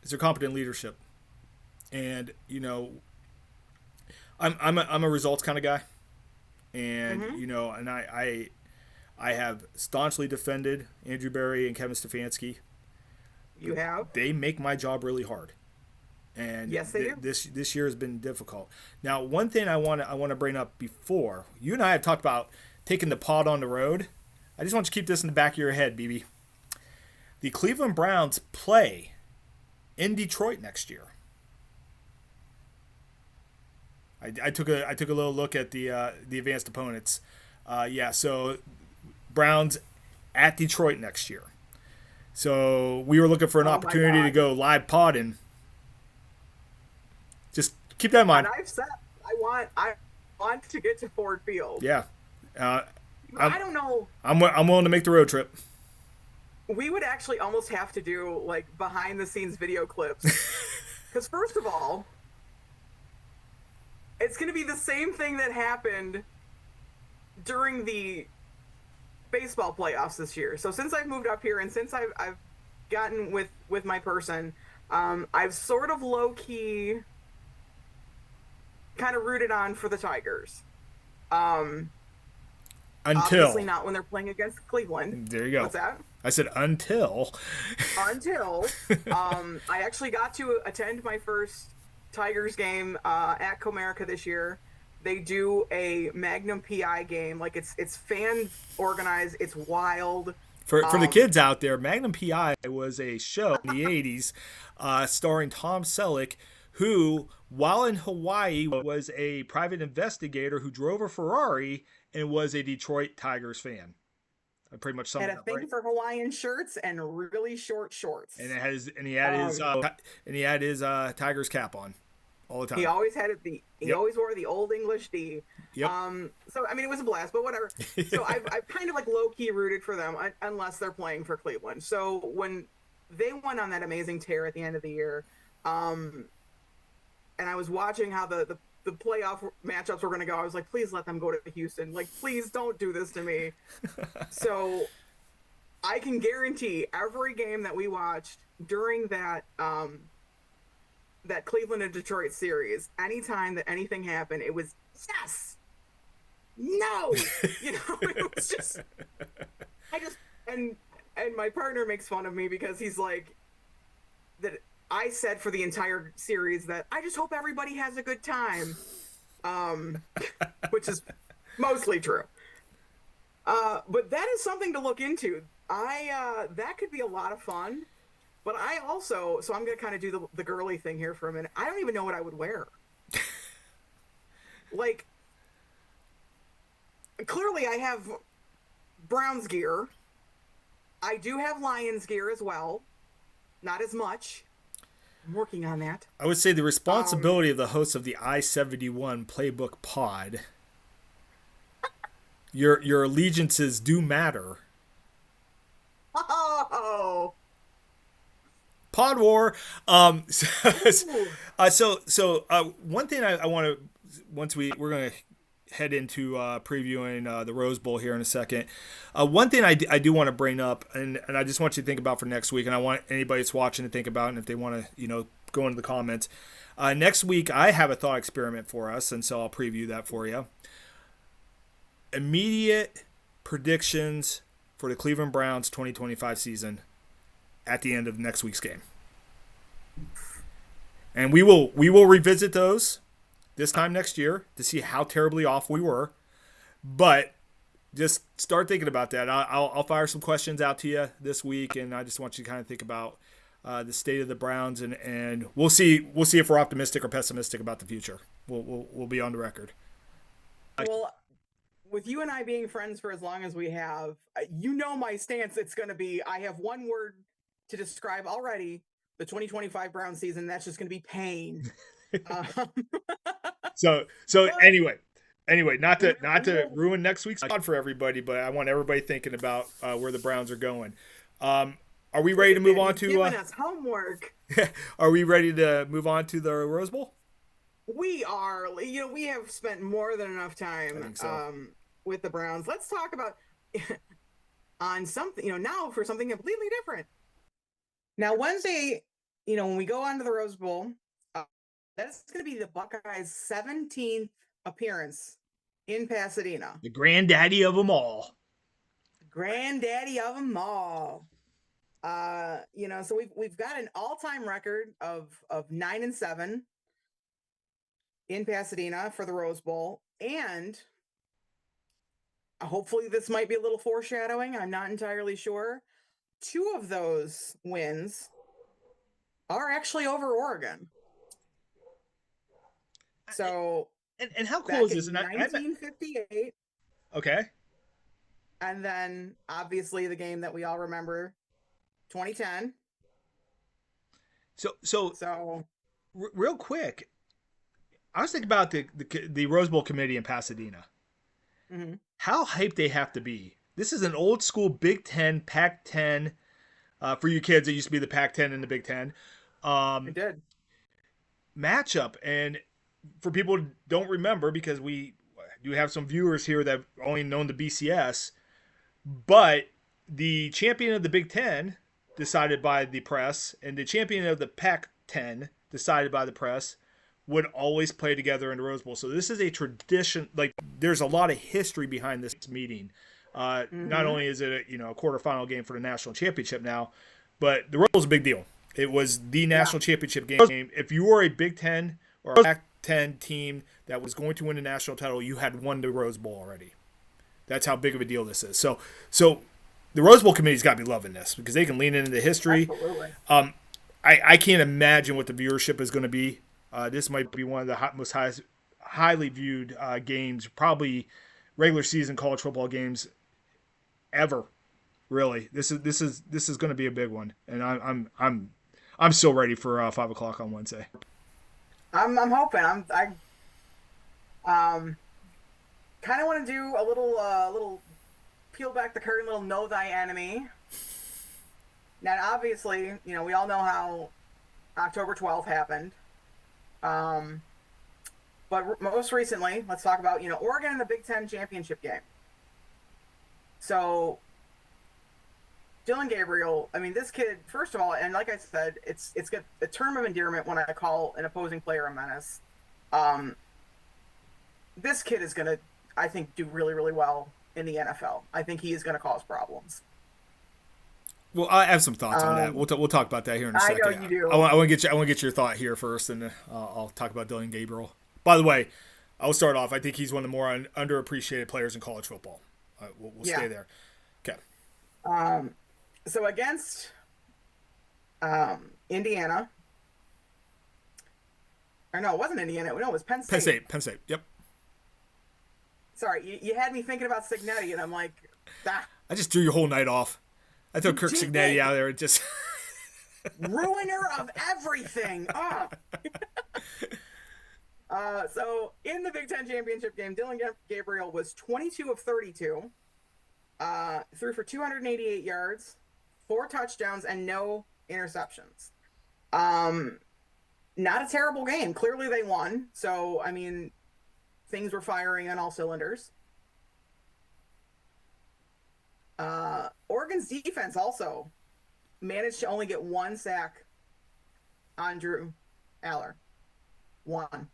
is there competent leadership? And I'm a results kind of guy, and and I have staunchly defended Andrew Berry and Kevin Stefanski. You have? They make my job really hard, and Yes, they do. this year has been difficult. Now, one thing I want to bring up before you and I have talked about taking the pod on the road. I just want you to keep this in the back of your head, BB. The Cleveland Browns play in Detroit next year. I took a little look at the advanced opponents. So Browns at Detroit next year. So we were looking for an opportunity to go live podding. Just keep that in mind. And I've said I want to get to Ford Field. Yeah. I don't know. I'm willing to make the road trip. We would actually almost have to do like behind the scenes video clips. Because first of all, it's going to be the same thing that happened during the baseball playoffs this year. So since I've moved up here and since I've gotten with my person, I've sort of low-key kind of rooted on for the Tigers. Until. Obviously not when they're playing against Cleveland. There you go. What's that? I said until. Until. I actually got to attend my first Tigers game at Comerica this year. They do a Magnum PI game. Like it's fan organized. It's wild. For the kids out there, Magnum PI was a show in the 80s starring Tom Selleck, who, while in Hawaii, was a private investigator who drove a Ferrari and was a Detroit Tigers fan. I pretty much summed it up, right? Had a thing for Hawaiian shirts and really short shorts. And he had his Tigers cap on all the time. He always had it. He always wore the Old English D. Yep. So I mean, it was a blast, but whatever. So I've kind of like low key rooted for them unless they're playing for Cleveland. So when they went on that amazing tear at the end of the year, and I was watching how the playoff matchups were going to go, I was like, please let them go to Houston. Like, please don't do this to me. So I can guarantee every game that we watched during that that Cleveland and Detroit series, anytime that anything happened, it was yes, no, it was just, and my partner makes fun of me because he's like, that I said for the entire series that I just hope everybody has a good time, which is mostly true. But that is something to look into. That could be a lot of fun. But I also, so I'm going to kind of do the girly thing here for a minute. I don't even know what I would wear. Like, clearly I have Browns gear. I do have Lions gear as well. Not as much. I'm working on that. I would say the responsibility of the hosts of the I-71 Playbook Pod. Your allegiances do matter. Oh. Pod War. One thing I want to, we're going to head into previewing the Rose Bowl here in a second. One thing I do want to bring up, and I just want you to think about for next week, and I want anybody that's watching to think about, and if they want to, go into the comments. Next week, I have a thought experiment for us, and so I'll preview that for you. Immediate predictions for the Cleveland Browns 2025 season at the end of next week's game. And we will revisit those this time next year to see how terribly off we were. But just start thinking about that. I'll fire some questions out to you this week, and I just want you to kind of think about the state of the Browns, and we'll see if we're optimistic or pessimistic about the future. We'll be on the record. Well, with you and I being friends for as long as we have, my stance. It's going to be, I have one word to describe already the 2025 Brown season. That's just going to be pain. So anyway, not to ruin next week's pod for everybody, but I want everybody thinking about where the Browns are going. Are we ready to move on to giving us homework? Are we ready to move on to the Rose Bowl? We are. We have spent more than enough time with the Browns. Let's talk about on something, now for something completely different. Now, Wednesday, when we go on to the Rose Bowl, that's going to be the Buckeyes' 17th appearance in Pasadena. The granddaddy of them all. Granddaddy of them all. So we've got an all-time record of 9-7 in Pasadena for the Rose Bowl, and hopefully this might be a little foreshadowing. I'm not entirely sure. 2 of those wins are actually over Oregon. So, and how cool is this? 1958. Okay. And then obviously the game that we all remember, 2010. So real quick, I was thinking about the Rose Bowl committee in Pasadena. Mm-hmm. How hyped they have to be. This is an old school Big Ten, Pac-10. For you kids, it used to be the Pac-10 and the Big Ten. It did. Matchup. And for people who don't remember, because we do have some viewers here that only known the BCS, but the champion of the Big Ten decided by the press, and the champion of the Pac-10 decided by the press, would always play together in the Rose Bowl. So this is a tradition. Like, there's a lot of history behind this meeting. Not only is it a quarterfinal game for the national championship now, but the Rose Bowl is a big deal. It was the national championship game. If you were a Big Ten or a Pac-10 team that was going to win the national title, you had won the Rose Bowl already. That's how big of a deal this is. So the Rose Bowl committee's got to be loving this because they can lean into the history. Absolutely. I can't imagine what the viewership is going to be. This might be one of the most highly viewed games, probably regular season college football games ever. Really, this is going to be a big one, and I'm still ready for 5:00 on Wednesday. I'm hoping. I kind of want to do a little peel back the curtain, little know thy enemy. Now, obviously, we all know how October 12th happened. But most recently, let's talk about, Oregon in the Big Ten championship game. So, Dylan Gabriel, I mean, this kid, first of all, and like I said, it's got a term of endearment when I call an opposing player a menace. This kid is going to, I think, do really, really well in the NFL. I think he is going to cause problems. Well, I have some thoughts on that. We'll talk about that here in a second. I know you do. I want to get your thought here first, and I'll talk about Dylan Gabriel. By the way, I'll start off. I think he's one of the more underappreciated players in college football. We'll stay there. Okay. So against Indiana, or no, it wasn't Indiana. No, it was Penn State. Penn State. Yep. Sorry, you had me thinking about Cignetti, and I'm like, I just threw your whole night off. I threw Kirk Cignetti out there and just ruiner of everything. So in the Big Ten championship game, Dylan Gabriel was 22 of 32, threw for 288 yards, 4 touchdowns, and no interceptions. Not a terrible game. Clearly they won. So, I mean, things were firing on all cylinders. Oregon's defense also managed to only get 1 sack on Drew Aller. 1.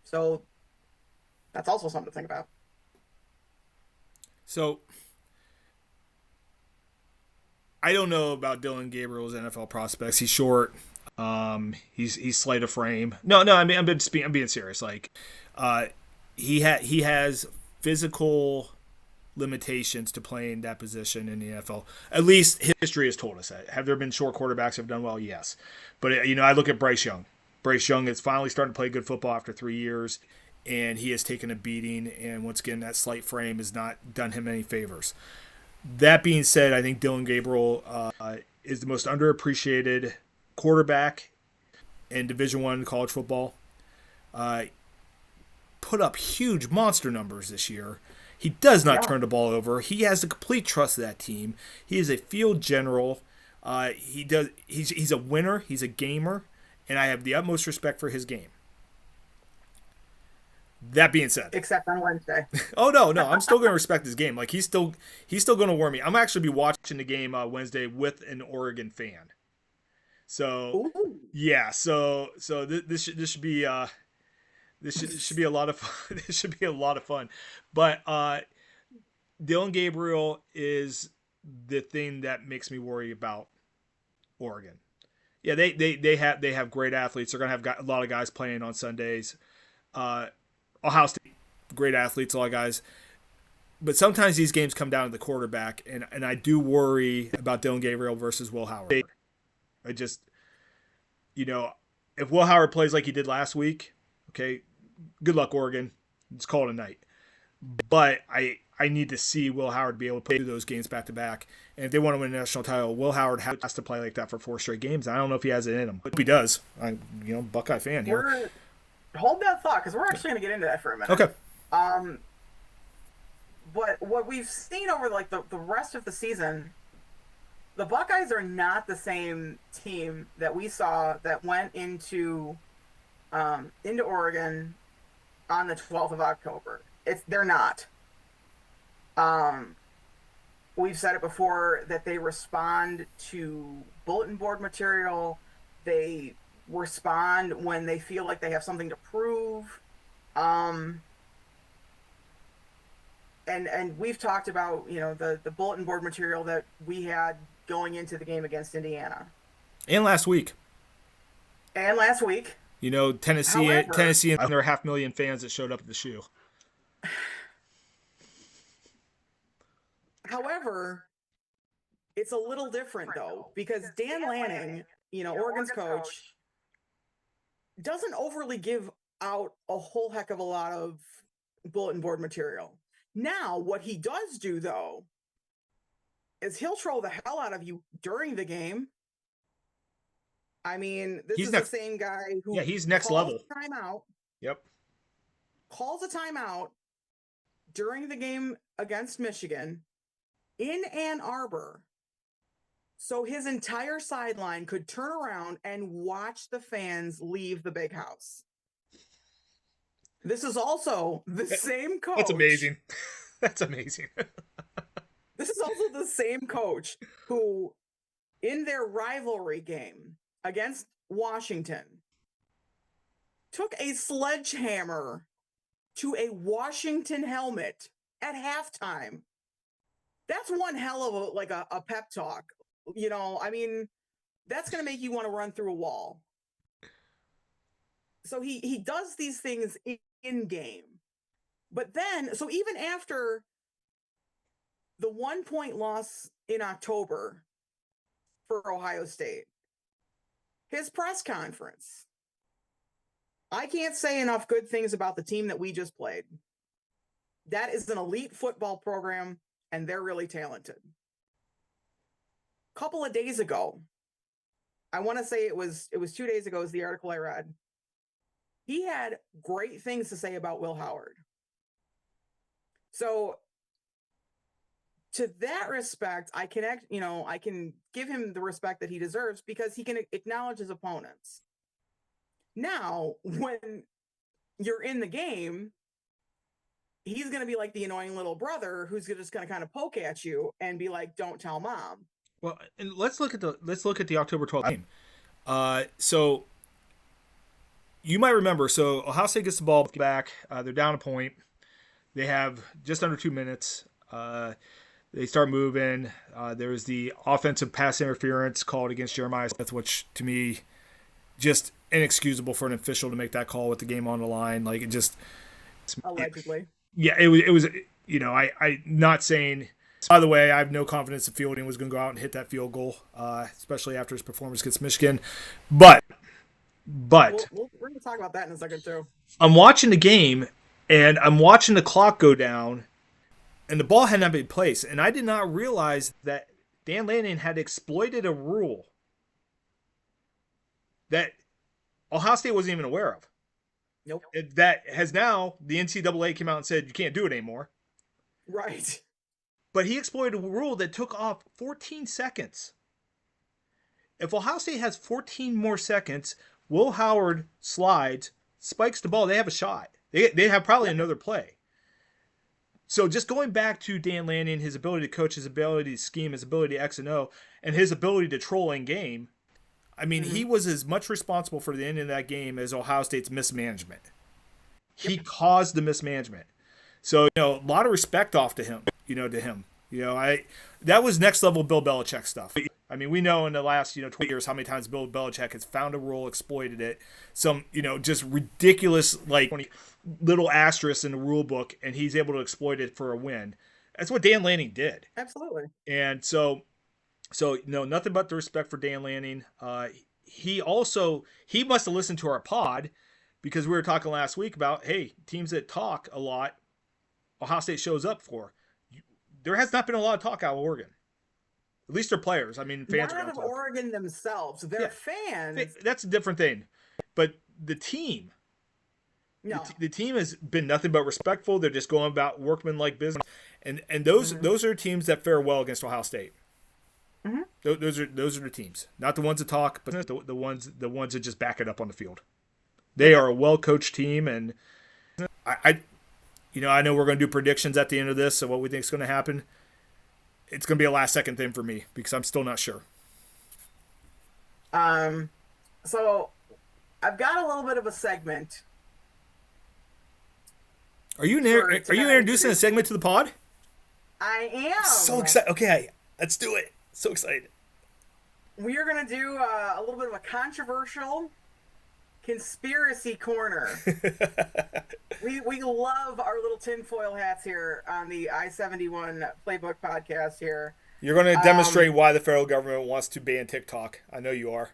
So that's also something to think about. So I don't know about Dylan Gabriel's NFL prospects. He's short. He's slight of frame. No. I mean, I'm being serious. Like, he has physical limitations to playing that position in the NFL. At least history has told us that. Have there been short quarterbacks who have done well? Yes. But, I look at Bryce Young. Bryce Young is finally starting to play good football after 3 years, and he has taken a beating, and once again, that slight frame has not done him any favors. That being said, I think Dylan Gabriel is the most underappreciated quarterback in Division I college football. Put up huge monster numbers this year. He does not turn the ball over. He has the complete trust of that team. He is a field general. He's a winner. He's a gamer, and I have the utmost respect for his game. That being said, except on Wednesday. Oh no, I'm still going to respect his game. Like he's still going to warm me. I'm actually be watching the game Wednesday with an Oregon fan. So yeah, so this should be this should be a lot of fun. This should be a lot of fun. But Dylan Gabriel is the thing that makes me worry about Oregon. Yeah, they have great athletes. They're gonna have a lot of guys playing on Sundays. Ohio State, great athletes, a lot of guys. But sometimes these games come down to the quarterback, and I do worry about Dylan Gabriel versus Will Howard. I just, if Will Howard plays like he did last week, okay, good luck, Oregon. It's called a night. But I need to see Will Howard be able to play those games back to back. And if they want to win a national title, Will Howard has to play like that for 4 straight games. I don't know if he has it in him. But if he does, I'm Buckeye fan here. Hold that thought, because we're actually going to get into that for a minute. Okay. But what we've seen over like the rest of the season, the Buckeyes are not the same team that we saw that went into Oregon on the 12th of October. They're not. We've said it before that they respond to bulletin board material. They respond when they feel like they have something to prove. And we've talked about, the bulletin board material that we had going into the game against Indiana. And last week. Tennessee and their 500,000 fans that showed up at the shoe. However, it's a little different, though, because Dan Lanning, Oregon's coach, doesn't overly give out a whole heck of a lot of bulletin board material. Now, what he does do, though, is he'll troll the hell out of you during the game. I mean, this is the same guy who he's next level. Timeout. Yep. Calls a timeout during the game against Michigan in Ann Arbor, so his entire sideline could turn around and watch the fans leave the big house. This is also the same coach. That's amazing. That's amazing. This is also the same coach who, in their rivalry game against Washington, took a sledgehammer to a Washington helmet at halftime. That's one hell of a pep talk. That's going to make you want to run through a wall. So he does these things in game. But then, so even after the 1-point loss in October for Ohio State, his press conference, I can't say enough good things about the team that we just played. That is an elite football program, and they're really talented. A couple of days ago, I want to say it was 2 days ago is the article I read. He had great things to say about Will Howard. So to that respect, I can give him the respect that he deserves because he can acknowledge his opponents. Now, when you're in the game, he's going to be like the annoying little brother who's just going to kind of poke at you and be like, "Don't tell mom." Well, and let's look at the October 12th game. So you might remember. So Ohio State gets the ball back. They're down a point. They have just under 2 minutes. They start moving. There's the offensive pass interference called against Jeremiah Smith, which to me just inexcusable for an official to make that call with the game on the line. Like, it just allegedly. It was. I'm not saying. By the way, I have no confidence that Fielding was going to go out and hit that field goal, especially after his performance against Michigan. But we're going to talk about that in a second too. I'm watching the game, and I'm watching the clock go down, and the ball had not been placed, and I did not realize that Dan Lanning had exploited a rule that Ohio State wasn't even aware of. Nope. That has now, the NCAA came out and said you can't do it anymore. Right. But he exploited a rule that took off 14 seconds. If Ohio State has 14 more seconds, Will Howard slides, spikes the ball, they have a shot. They have probably another play. So just going back to Dan Lanning, his ability to coach, his ability to scheme, his ability to X and O, and his ability to troll in game, I mean, he was as much responsible for the end of that game as Ohio State's mismanagement. He caused the mismanagement. So, a lot of respect off to him. to him. That was next level Bill Belichick stuff. I mean, we know in the last 20 years how many times Bill Belichick has found a rule, exploited it, some just ridiculous little asterisks in the rule book, and he's able to exploit it for a win. That's what Dan Lanning did. Absolutely. And so nothing but the respect for Dan Lanning. He must have listened to our pod, because we were talking last week about, hey, teams that talk a lot, Ohio State shows up for. There has not been a lot of talk out of Oregon. At least their players. I mean, fans. Not of Oregon themselves. Their fans. That's a different thing. But the team. No. The team has been nothing but respectful. They're just going about workmanlike business. And those are teams that fare well against Ohio State. Mm-hmm. Those are the teams. Not the ones that talk, but the ones that just back it up on the field. They are a well-coached team, and I know we're going to do predictions at the end of this, so what we think is going to happen. It's going to be a last-second thing for me, because I'm still not sure. So I've got a little bit of a segment. Are you introducing a segment to the pod? I am. So excited. Okay, let's do it. So excited. We are going to do a little bit of a controversial conspiracy corner. we love our little tinfoil hats here on the I-71 Playbook podcast here. You're going to demonstrate why the federal government wants to ban TikTok. I know you are.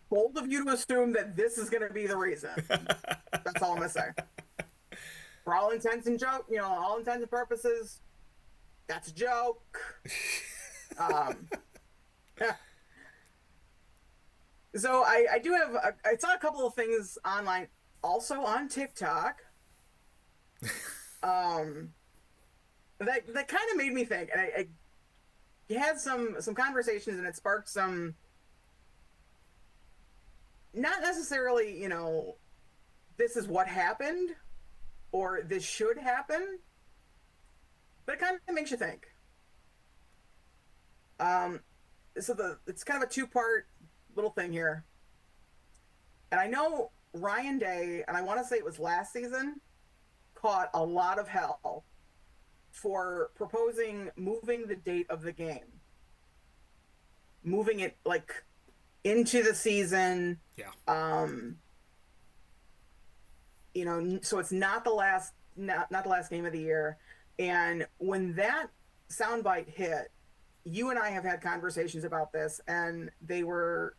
Bold of you to assume that this is going to be the reason. That's all I'm going to say. For all intents and all intents and purposes, that's a joke. Yeah. So I do have I saw a couple of things online, also on TikTok, that kind of made me think, and I had some conversations, and it sparked some, not necessarily this is what happened or this should happen, but it kind of makes you think. So it's kind of a two-part little thing here. And I know Ryan Day, and I want to say it was last season, caught a lot of hell for proposing moving the date of the game. Moving it into the season. Yeah. So it's not the last game of the year. And when that soundbite hit, you and I have had conversations about this, and they were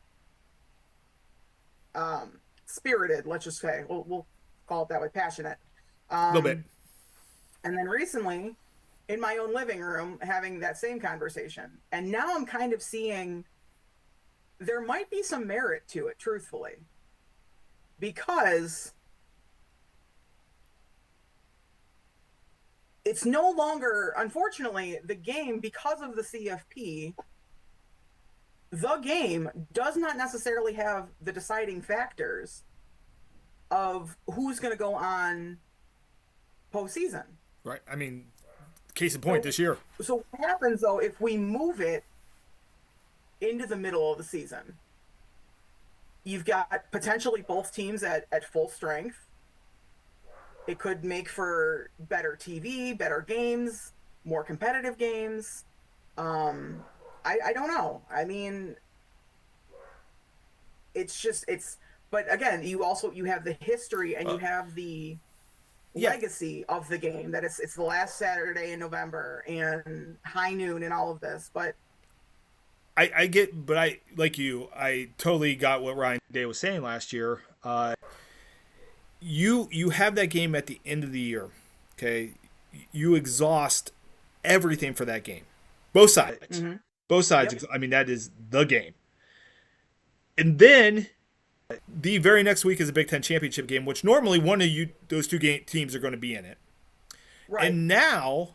spirited, let's just say. We'll call it that way, passionate. A little bit. And then recently, in my own living room, having that same conversation. And now I'm kind of seeing there might be some merit to it, truthfully. Because it's no longer, unfortunately, the game, because of the CFP, the game does not necessarily have the deciding factors of who's going to go on postseason. Right. I mean, case in point, this year. So what happens, though, if we move it into the middle of the season? You've got potentially both teams at full strength. It could make for better TV, better games, more competitive games. I don't know. I mean, but again, you have the history, and you have the legacy of the game, that it's the last Saturday in November and high noon and all of this. But I get, but I, like you, I totally got what Ryan Day was saying last year. You have that game at the end of the year, okay? You exhaust everything for that game. Both sides. Mm-hmm. Both sides. Yep. I mean, that is the game. And then the very next week is a Big Ten championship game, which normally one of those two teams are going to be in it. Right. And now,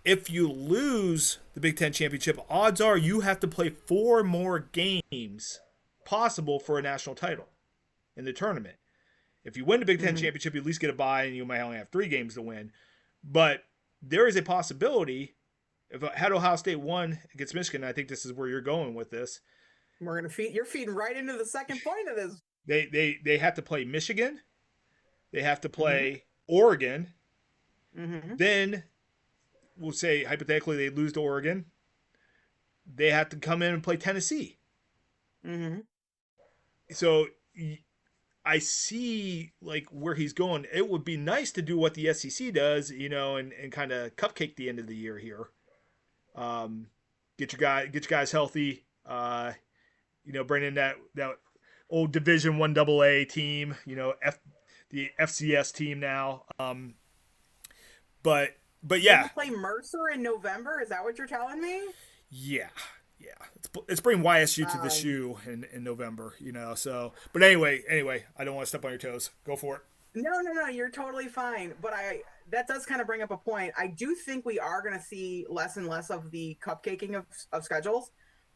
if you lose the Big Ten championship, odds are you have to play 4 more games possible for a national title in the tournament. If you win the Big Ten championship, you at least get a bye, and you might only have 3 games to win. But there is a possibility, if had Ohio State won against Michigan, I think this is where you're going with this. You're feeding right into the second point of this. They have to play Michigan. They have to play Oregon. Mm-hmm. Then we'll say hypothetically they lose to Oregon. They have to come in and play Tennessee. Mm-hmm. So I see like where he's going. It would be nice to do what the SEC does, and kind of cupcake the end of the year here. Um, get your guys healthy. Bring in that old Division One AA team. The FCS team now. But Then you yeah, play Mercer in November. Is that what you're telling me? yeah, yeah. Let's bring YSU to the Um, shoe in November. So but anyway, I don't want to step on your toes. Go for it. no. You're totally fine. But that does kind of bring up a point. I do think we are going to see less and less of the cupcaking of schedules,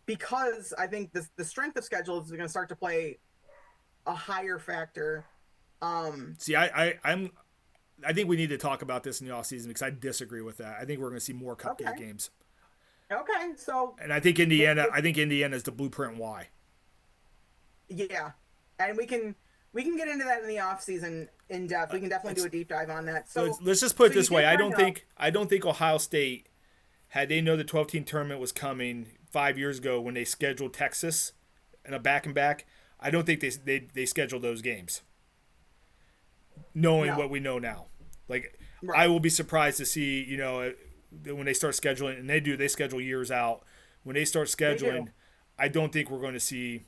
because I think the strength of schedules is going to start to play a higher factor. See, I think we need to talk about this in the offseason because I disagree with that. I think we're going to see more cupcake Okay. games. Okay. So, And I think Indiana is the blueprint why. yeah, and we can get into that in the off season in depth. We can definitely do a deep dive on that. So Let's just put it you this way. did bring up. I don't think Ohio State, had they know the 12-team tournament was coming 5 years ago when they scheduled Texas and a back and back, I don't think they scheduled those games knowing No, what we know now. Like, I right. will be surprised to see, when they start scheduling, and they schedule years out. When they start They do. scheduling, I don't think we're going to see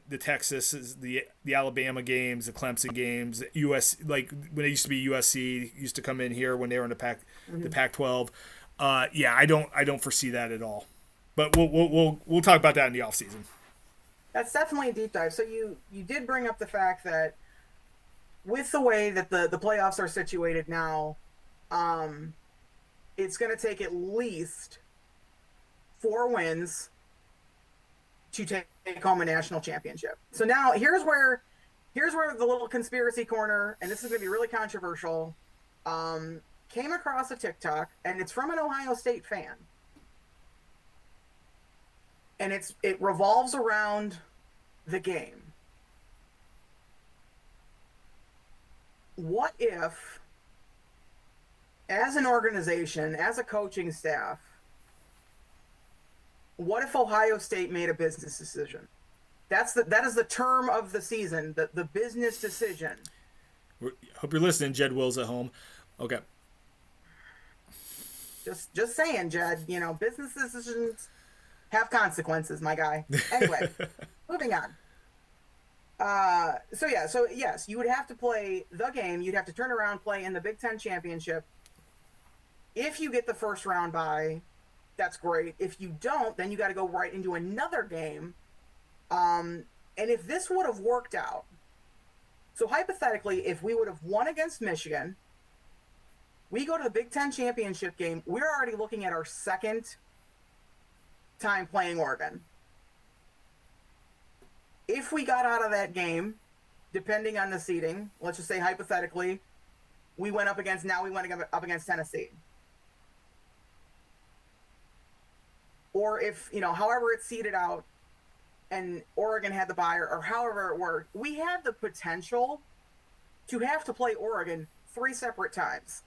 the Texas, the Alabama games, the Clemson games, US, like when it used to be USC used to come in here when they were in the Mhm. Pac-12. Yeah, I don't foresee that at all. But we'll talk about that in the offseason. That's definitely a deep dive. So you did bring up the fact that with the way that the playoffs are situated now, um, it's going to take at least 4 wins to take home a national championship. So now here's where the little conspiracy corner, and this is going to be really controversial, came across a TikTok, and it's from an Ohio State fan, and it revolves around the game. What if, as an organization, as a coaching staff, what if Ohio State made a business decision? That is the term of the season, the business decision. Hope you're listening, Jed Wills at home. Okay. Just saying, Jed, business decisions have consequences, my guy. Anyway, moving on. So yeah, so yes, you would have to play the game. You'd have to turn around, play in the Big Ten championship. If you get the first round bye, that's great. If you don't, then you got to go right into another game. And if this would have worked out, so hypothetically, if we would have won against Michigan, we go to the Big Ten championship game. We're already looking at our second time playing Oregon. If we got out of that game, depending on the seeding, let's just say hypothetically, we went up against Tennessee. Or if, however it's seeded out and Oregon had the bye, or however it worked, we had the potential to have to play Oregon 3 separate times.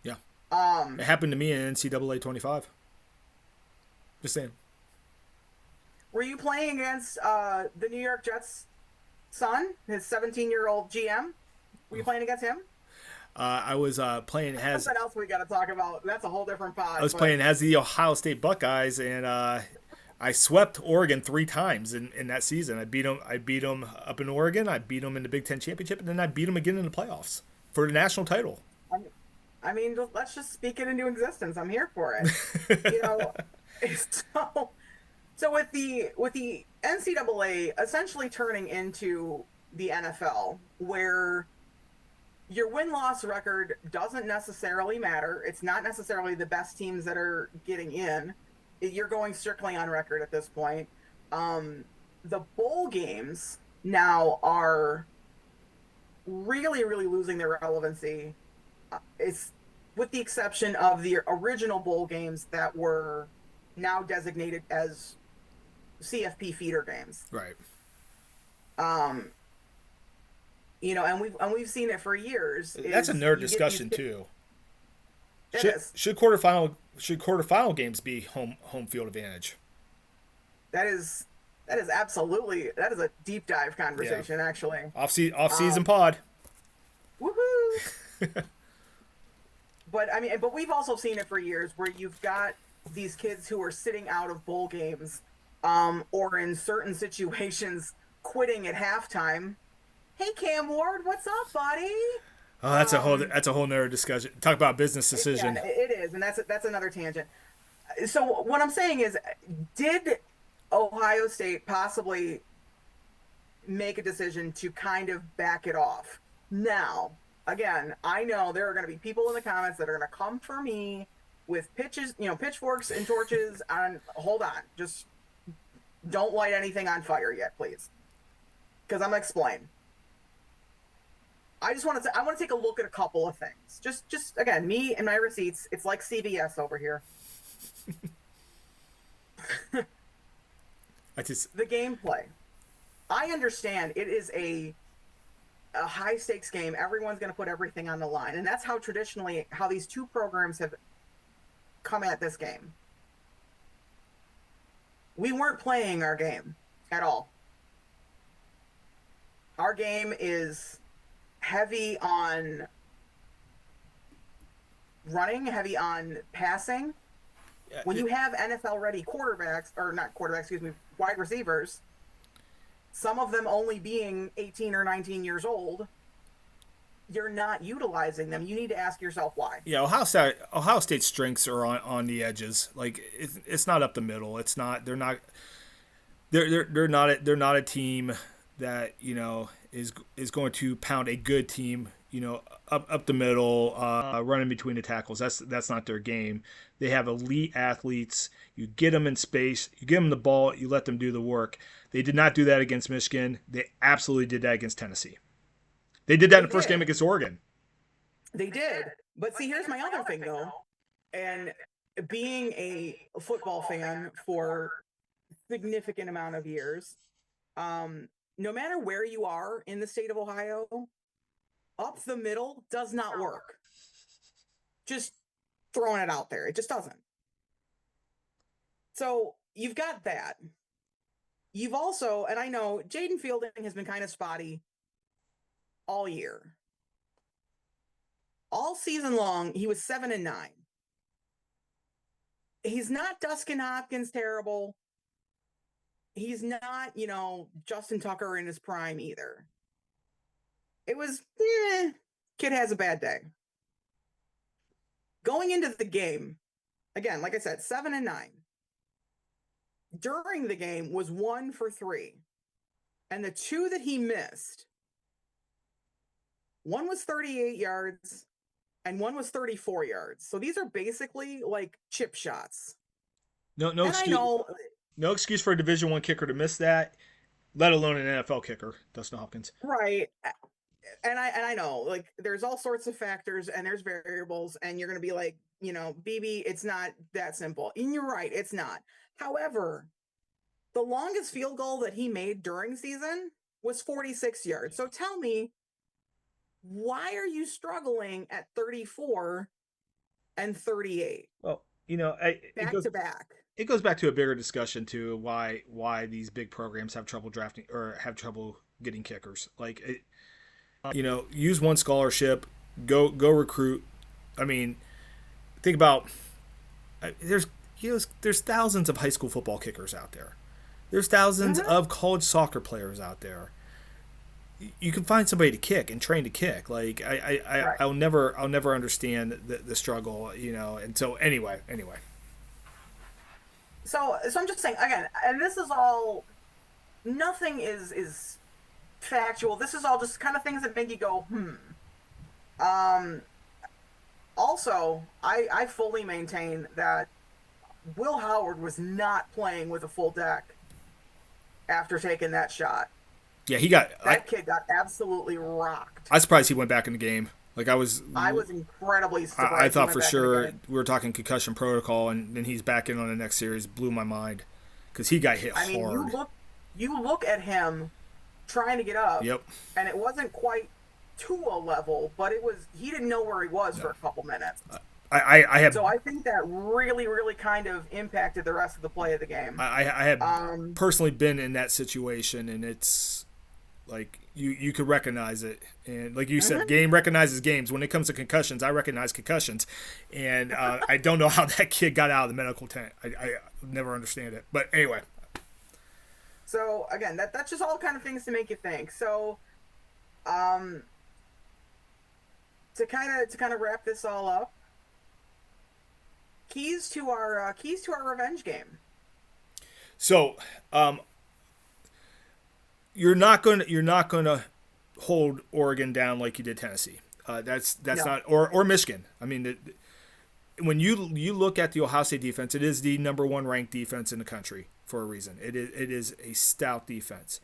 Yeah. Um, It happened to me in NCAA 25. Just saying. were you playing against the New York Jets' son, his 17-year-old GM? Were you playing against him? I was playing as Something else we got to talk about. That's a whole different I pod. was But playing as the Ohio State Buckeyes, and I swept Oregon 3 times in that season. I beat them up in Oregon. I beat them in the Big Ten championship, and then I beat them again in the playoffs for the national title. I mean, let's just speak it into existence. I'm here for it. You know, so with the NCAA essentially turning into the NFL, where your win-loss record doesn't necessarily matter. It's not necessarily the best teams that are getting in. You're going strictly on record at this point. The bowl games now are really, really losing their relevancy. It's with the exception of the original bowl games that were now designated as CFP feeder games. Right. Um, and we've seen it for years. That's a Is nerd you get these discussion kids, too. it is. Should quarterfinal games be home field advantage? That is that is a deep dive Yeah. conversation, actually. Off season Um, pod. Woohoo! But I mean, but we've also seen it for years where you've got these kids who are sitting out of bowl games, or in certain situations quitting at halftime. Hey, Cam Ward, what's up, buddy? Oh, Um, that's a whole nother discussion. Talk about business yeah, decision. it is, and that's another tangent. So what I'm saying is, did Ohio State possibly make a decision to kind of back it off? Now, again, I know there are going to be people in the comments that are going to come for me with pitchforks and torches. On hold on, just don't light anything on fire yet, please, because I'm gonna explain. I want to take a look at a couple of things. Just again, me and my receipts. It's like CBS over here. I just The gameplay. I understand it is a high stakes game. Everyone's going to put everything on the line, and that's how these two programs have come at this game. We weren't playing our game at all. Our game is heavy on running, heavy on passing. When you have NFL ready quarterbacks, or not quarterbacks, excuse me, wide receivers, some of them only being 18 or 19 years old, you're not utilizing them. You need to ask yourself why. yeah, Ohio State's strengths are on the edges. Like it's not up the middle. It's not. They're not a team that is going to pound a good team. Up the middle, running between the tackles. That's not their game. They have elite athletes. You get them in space. You give them the ball. You let them do the work. They did not do that against Michigan. They absolutely did that against Tennessee. They did that in the first game against Oregon. They did. But see, here's my other thing, though. And being a football fan for a significant amount of years, no matter where you are in the state of Ohio, up the middle does not work. Just throwing it out there. It just doesn't. So you've got that. You've also, and I know Jaden Fielding has been kind of spotty all year. All season long, he was 7-9. He's not Dustin Hopkins terrible. He's not, Justin Tucker in his prime either. It was, kid has a bad day. Going into the game, again, like I said, 7-9. During the game was 1 for 3. And the two that he missed, one was 38 yards and one was 34 yards. So these are basically like chip shots. No and excuse. No excuse for a Division I kicker to miss that, let alone an NFL kicker, Dustin Hopkins. Right. And I know, like, there's all sorts of factors and there's variables, and you're going to be like, BB, it's not that simple. And you're right, it's not. However, the longest field goal that he made during season was 46 yards. So tell me, why are you struggling at 34 and 38? Well, back to back. It goes back to a bigger discussion too, why these big programs have trouble drafting or have trouble getting kickers. Like, use one scholarship, go recruit. I mean, think about there's thousands of high school football kickers out there. There's thousands of college soccer players out there. You can find somebody to kick and train to kick. Like Right. I'll never understand the struggle, And so anyway. So I'm just saying again, and this is all. Nothing is factual. This is all just kind of things that make you go, Also, I fully maintain that Will Howard was not playing with a full deck after taking that shot. Yeah, kid got absolutely rocked. I was surprised he went back in the game. Like I was incredibly surprised. I thought for sure we were talking concussion protocol, and then he's back in on the next series. Blew my mind because he got hit hard. You look at him trying to get up, Yep. and it wasn't quite to a level, but he didn't know where he was No. for a couple minutes. I have So I think that really, really kind of impacted the rest of the play of the game. I have Um, personally been in that situation, and it's like you could recognize it, and like you said, mhm. game recognizes games. When it comes to concussions, I recognize concussions, and I don't know how that kid got out of the medical tent. I never understand it, but anyway. So again, that's just all kind of things to make you think. So um, to kind of wrap this all up, keys to our revenge game. So you're not gonna hold Oregon down like you did Tennessee. That's No. not or Michigan. I mean, when you look at the Ohio State defense, it is the number one ranked defense in the country for a reason. It is a stout defense.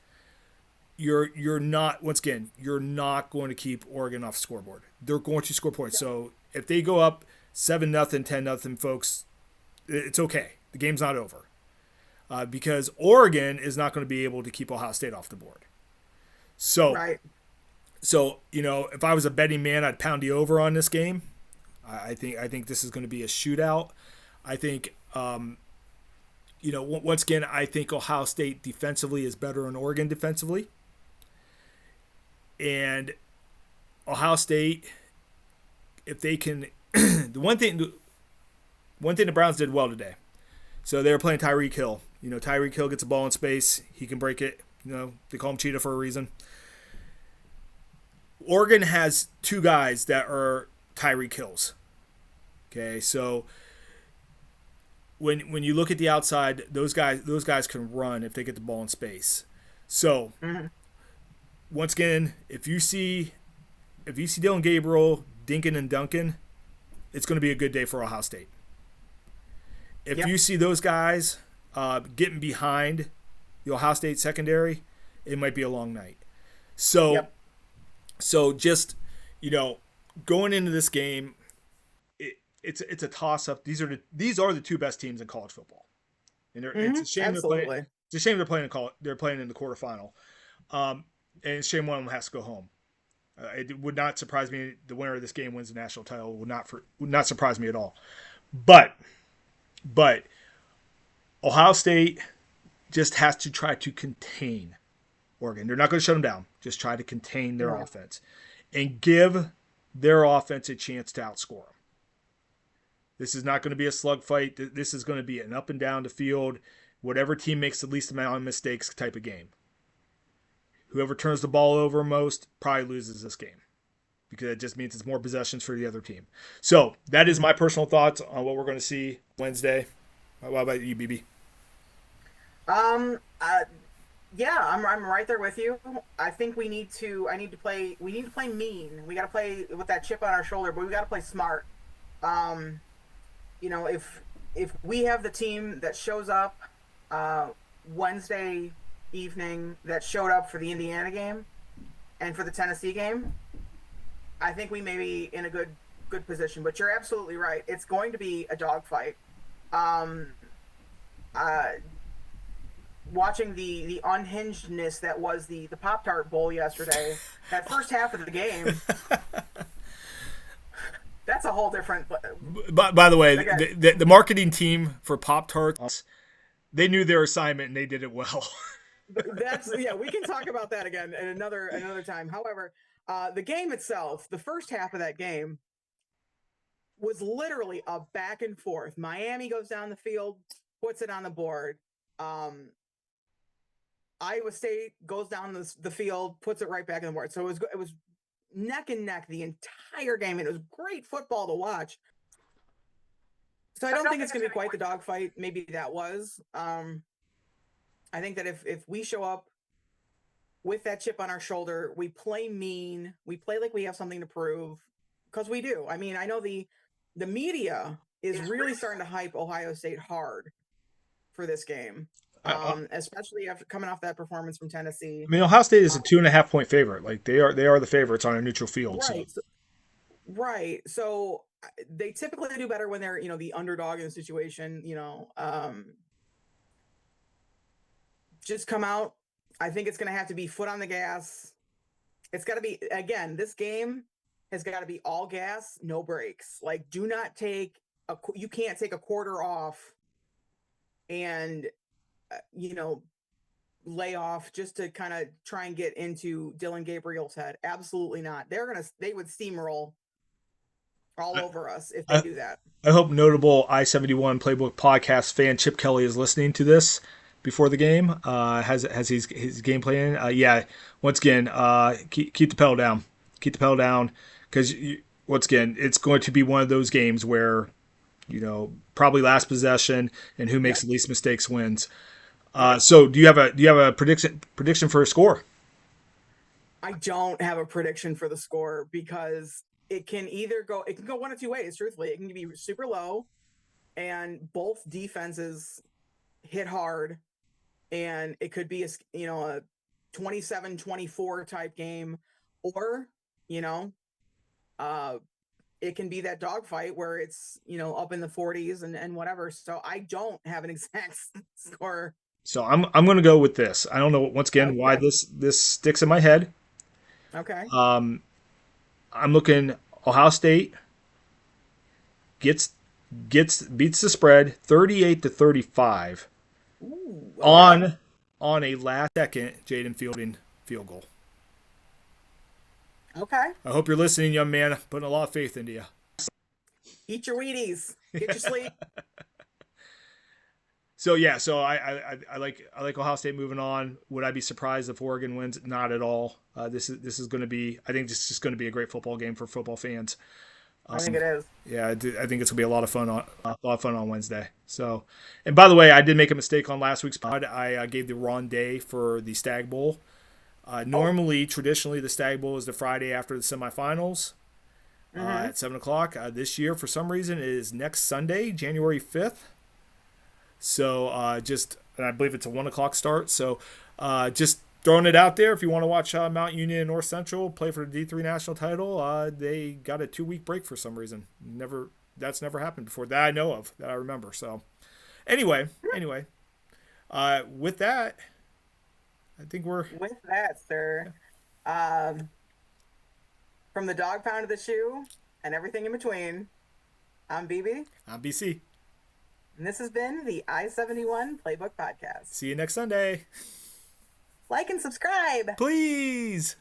You're not once again you're not going to keep Oregon off the scoreboard. They're going to score points. So if they go up 7-0, 10-0, folks, it's okay. The game's not over because Oregon is not going to be able to keep Ohio State off the board. So Right. so if I was a betting man, I'd pound the over on this game. I think this is going to be a shootout. I think once again I think Ohio State defensively is better than Oregon defensively. And Ohio State, if they can, the one thing the Browns did well today. So they were playing Tyreek Hill. Tyreek Hill gets a ball in space, he can break it. They call him Cheetah for a reason. Oregon has two guys that are Tyreek Hills. Okay, so when you look at the outside, those guys can run if they get the ball in space. So Mhm. once again, if you see Dylan Gabriel dinking and dunking, it's going to be a good day for Ohio State. If Yep. you see those guys getting behind the Ohio State secondary, it might be a long night. So, Yep. so just going into this game, it's a toss up. These are the two best teams in college football, and it's a shame they're playing. Absolutely. It's a shame they're playing in the quarterfinal, and it's a shame one of them has to go home. It would not surprise me the winner of this game wins the national title. Would not surprise me at all. But Ohio State just has to try to contain Oregon. They're not going to shut them down. Just try to contain their No. offense and give their offense a chance to outscore them. This is not going to be a slug fight. This is going to be an up and down the field, whatever team makes the least amount of mistakes type of game. Whoever turns the ball over most probably loses this game because it just means it's more possessions for the other team. So that is my personal thoughts on what we're going to see Wednesday. What about you, BB? Um. Yeah, I'm right there with you. I think we need to. We need to play mean. We got to play with that chip on our shoulder, but we got to play smart. Um. If we have the team that shows up Wednesday evening that showed up for the Indiana game and for the Tennessee game, I think we may be in a good position. But you're absolutely right. It's going to be a dogfight. Um, Watching the unhingedness that was the Pop-Tart Bowl yesterday, that first half of the game, that's a whole different. By the way, Okay. the marketing team for Pop-Tarts, they knew their assignment and they did it well. That's yeah. We can talk about that again at another time. However, the game itself, the first half of that game, was literally a back and forth. Miami goes down the field, puts it on the board. Iowa State goes down the field, puts it right back on the board. So it was neck and neck the entire game, and it was great football to watch. So I don't think it's going to be quite the dogfight. Maybe that was. I think that if we show up with that chip on our shoulder, we play mean, we play like we have something to prove, because we do. I mean, I know the media is really starting to hype Ohio State hard for this game, especially after coming off that performance from Tennessee. I mean, Ohio State is a 2.5-point favorite. Like they are the favorites on a neutral field. Right. So. Right. So they typically do better when they're, the underdog in the situation, just come out I think it's going to have to be foot on the gas. It's got to be, again, this game has got to be all gas, no brakes. Like, do not take you can't take a quarter off and, lay off just to kind of try and get into Dylan Gabriel's head. Absolutely not. They would steamroll all over us if they I, do that. I hope notable I-71 Playbook podcast fan Chip Kelly is listening to this before the game. Has his game plan? Yeah. Once again, keep the pedal down. Keep the pedal down because once again, it's going to be one of those games where probably last possession and who makes Yep. the least mistakes wins. Yep. So do you have a prediction for a score? I don't have a prediction for the score because it can go one of two ways, truthfully. It can be super low and both defenses hit hard, and it could be a 27-24 type game, or you know it can be that dogfight where it's up in the 40s and whatever. So I don't have an exact score. So I'm going to go with this. I don't know once again why Okay. this sticks in my head. Okay. I'm looking Ohio State gets beats the spread 38-35 Ooh, okay. on a last second Jaden Fielding field goal. Okay. I hope you're listening, young man. Putting a lot of faith into you. Eat your Wheaties. Get your sleep. So yeah, so I like Ohio State moving on. Would I be surprised if Oregon wins? Not at all. This is going to be. I think this is just going to be a great football game for football fans. I think it is. Yeah, I think it's gonna be a lot of fun on Wednesday. So, and by the way, I did make a mistake on last week's pod. I gave the wrong day for the Stag Bowl. Oh. Traditionally, the Stag Bowl is the Friday after the semifinals Mm-hmm. at 7 o'clock. This year, for some reason, it is next Sunday, January 5th. So, and I believe it's a 1 o'clock start. So, just throwing it out there. If you want to watch Mount Union and North Central play for the D3 national title, they got a 2-week break for some reason. That's never happened before that I know of, that I remember. So, anyway, with that, I think we're With that, sir, um, from the dog pound to the shoe and everything in between, I'm BB, on BC. and this has been the I-71 Playbook Podcast. See you next Sunday, Like and subscribe. please.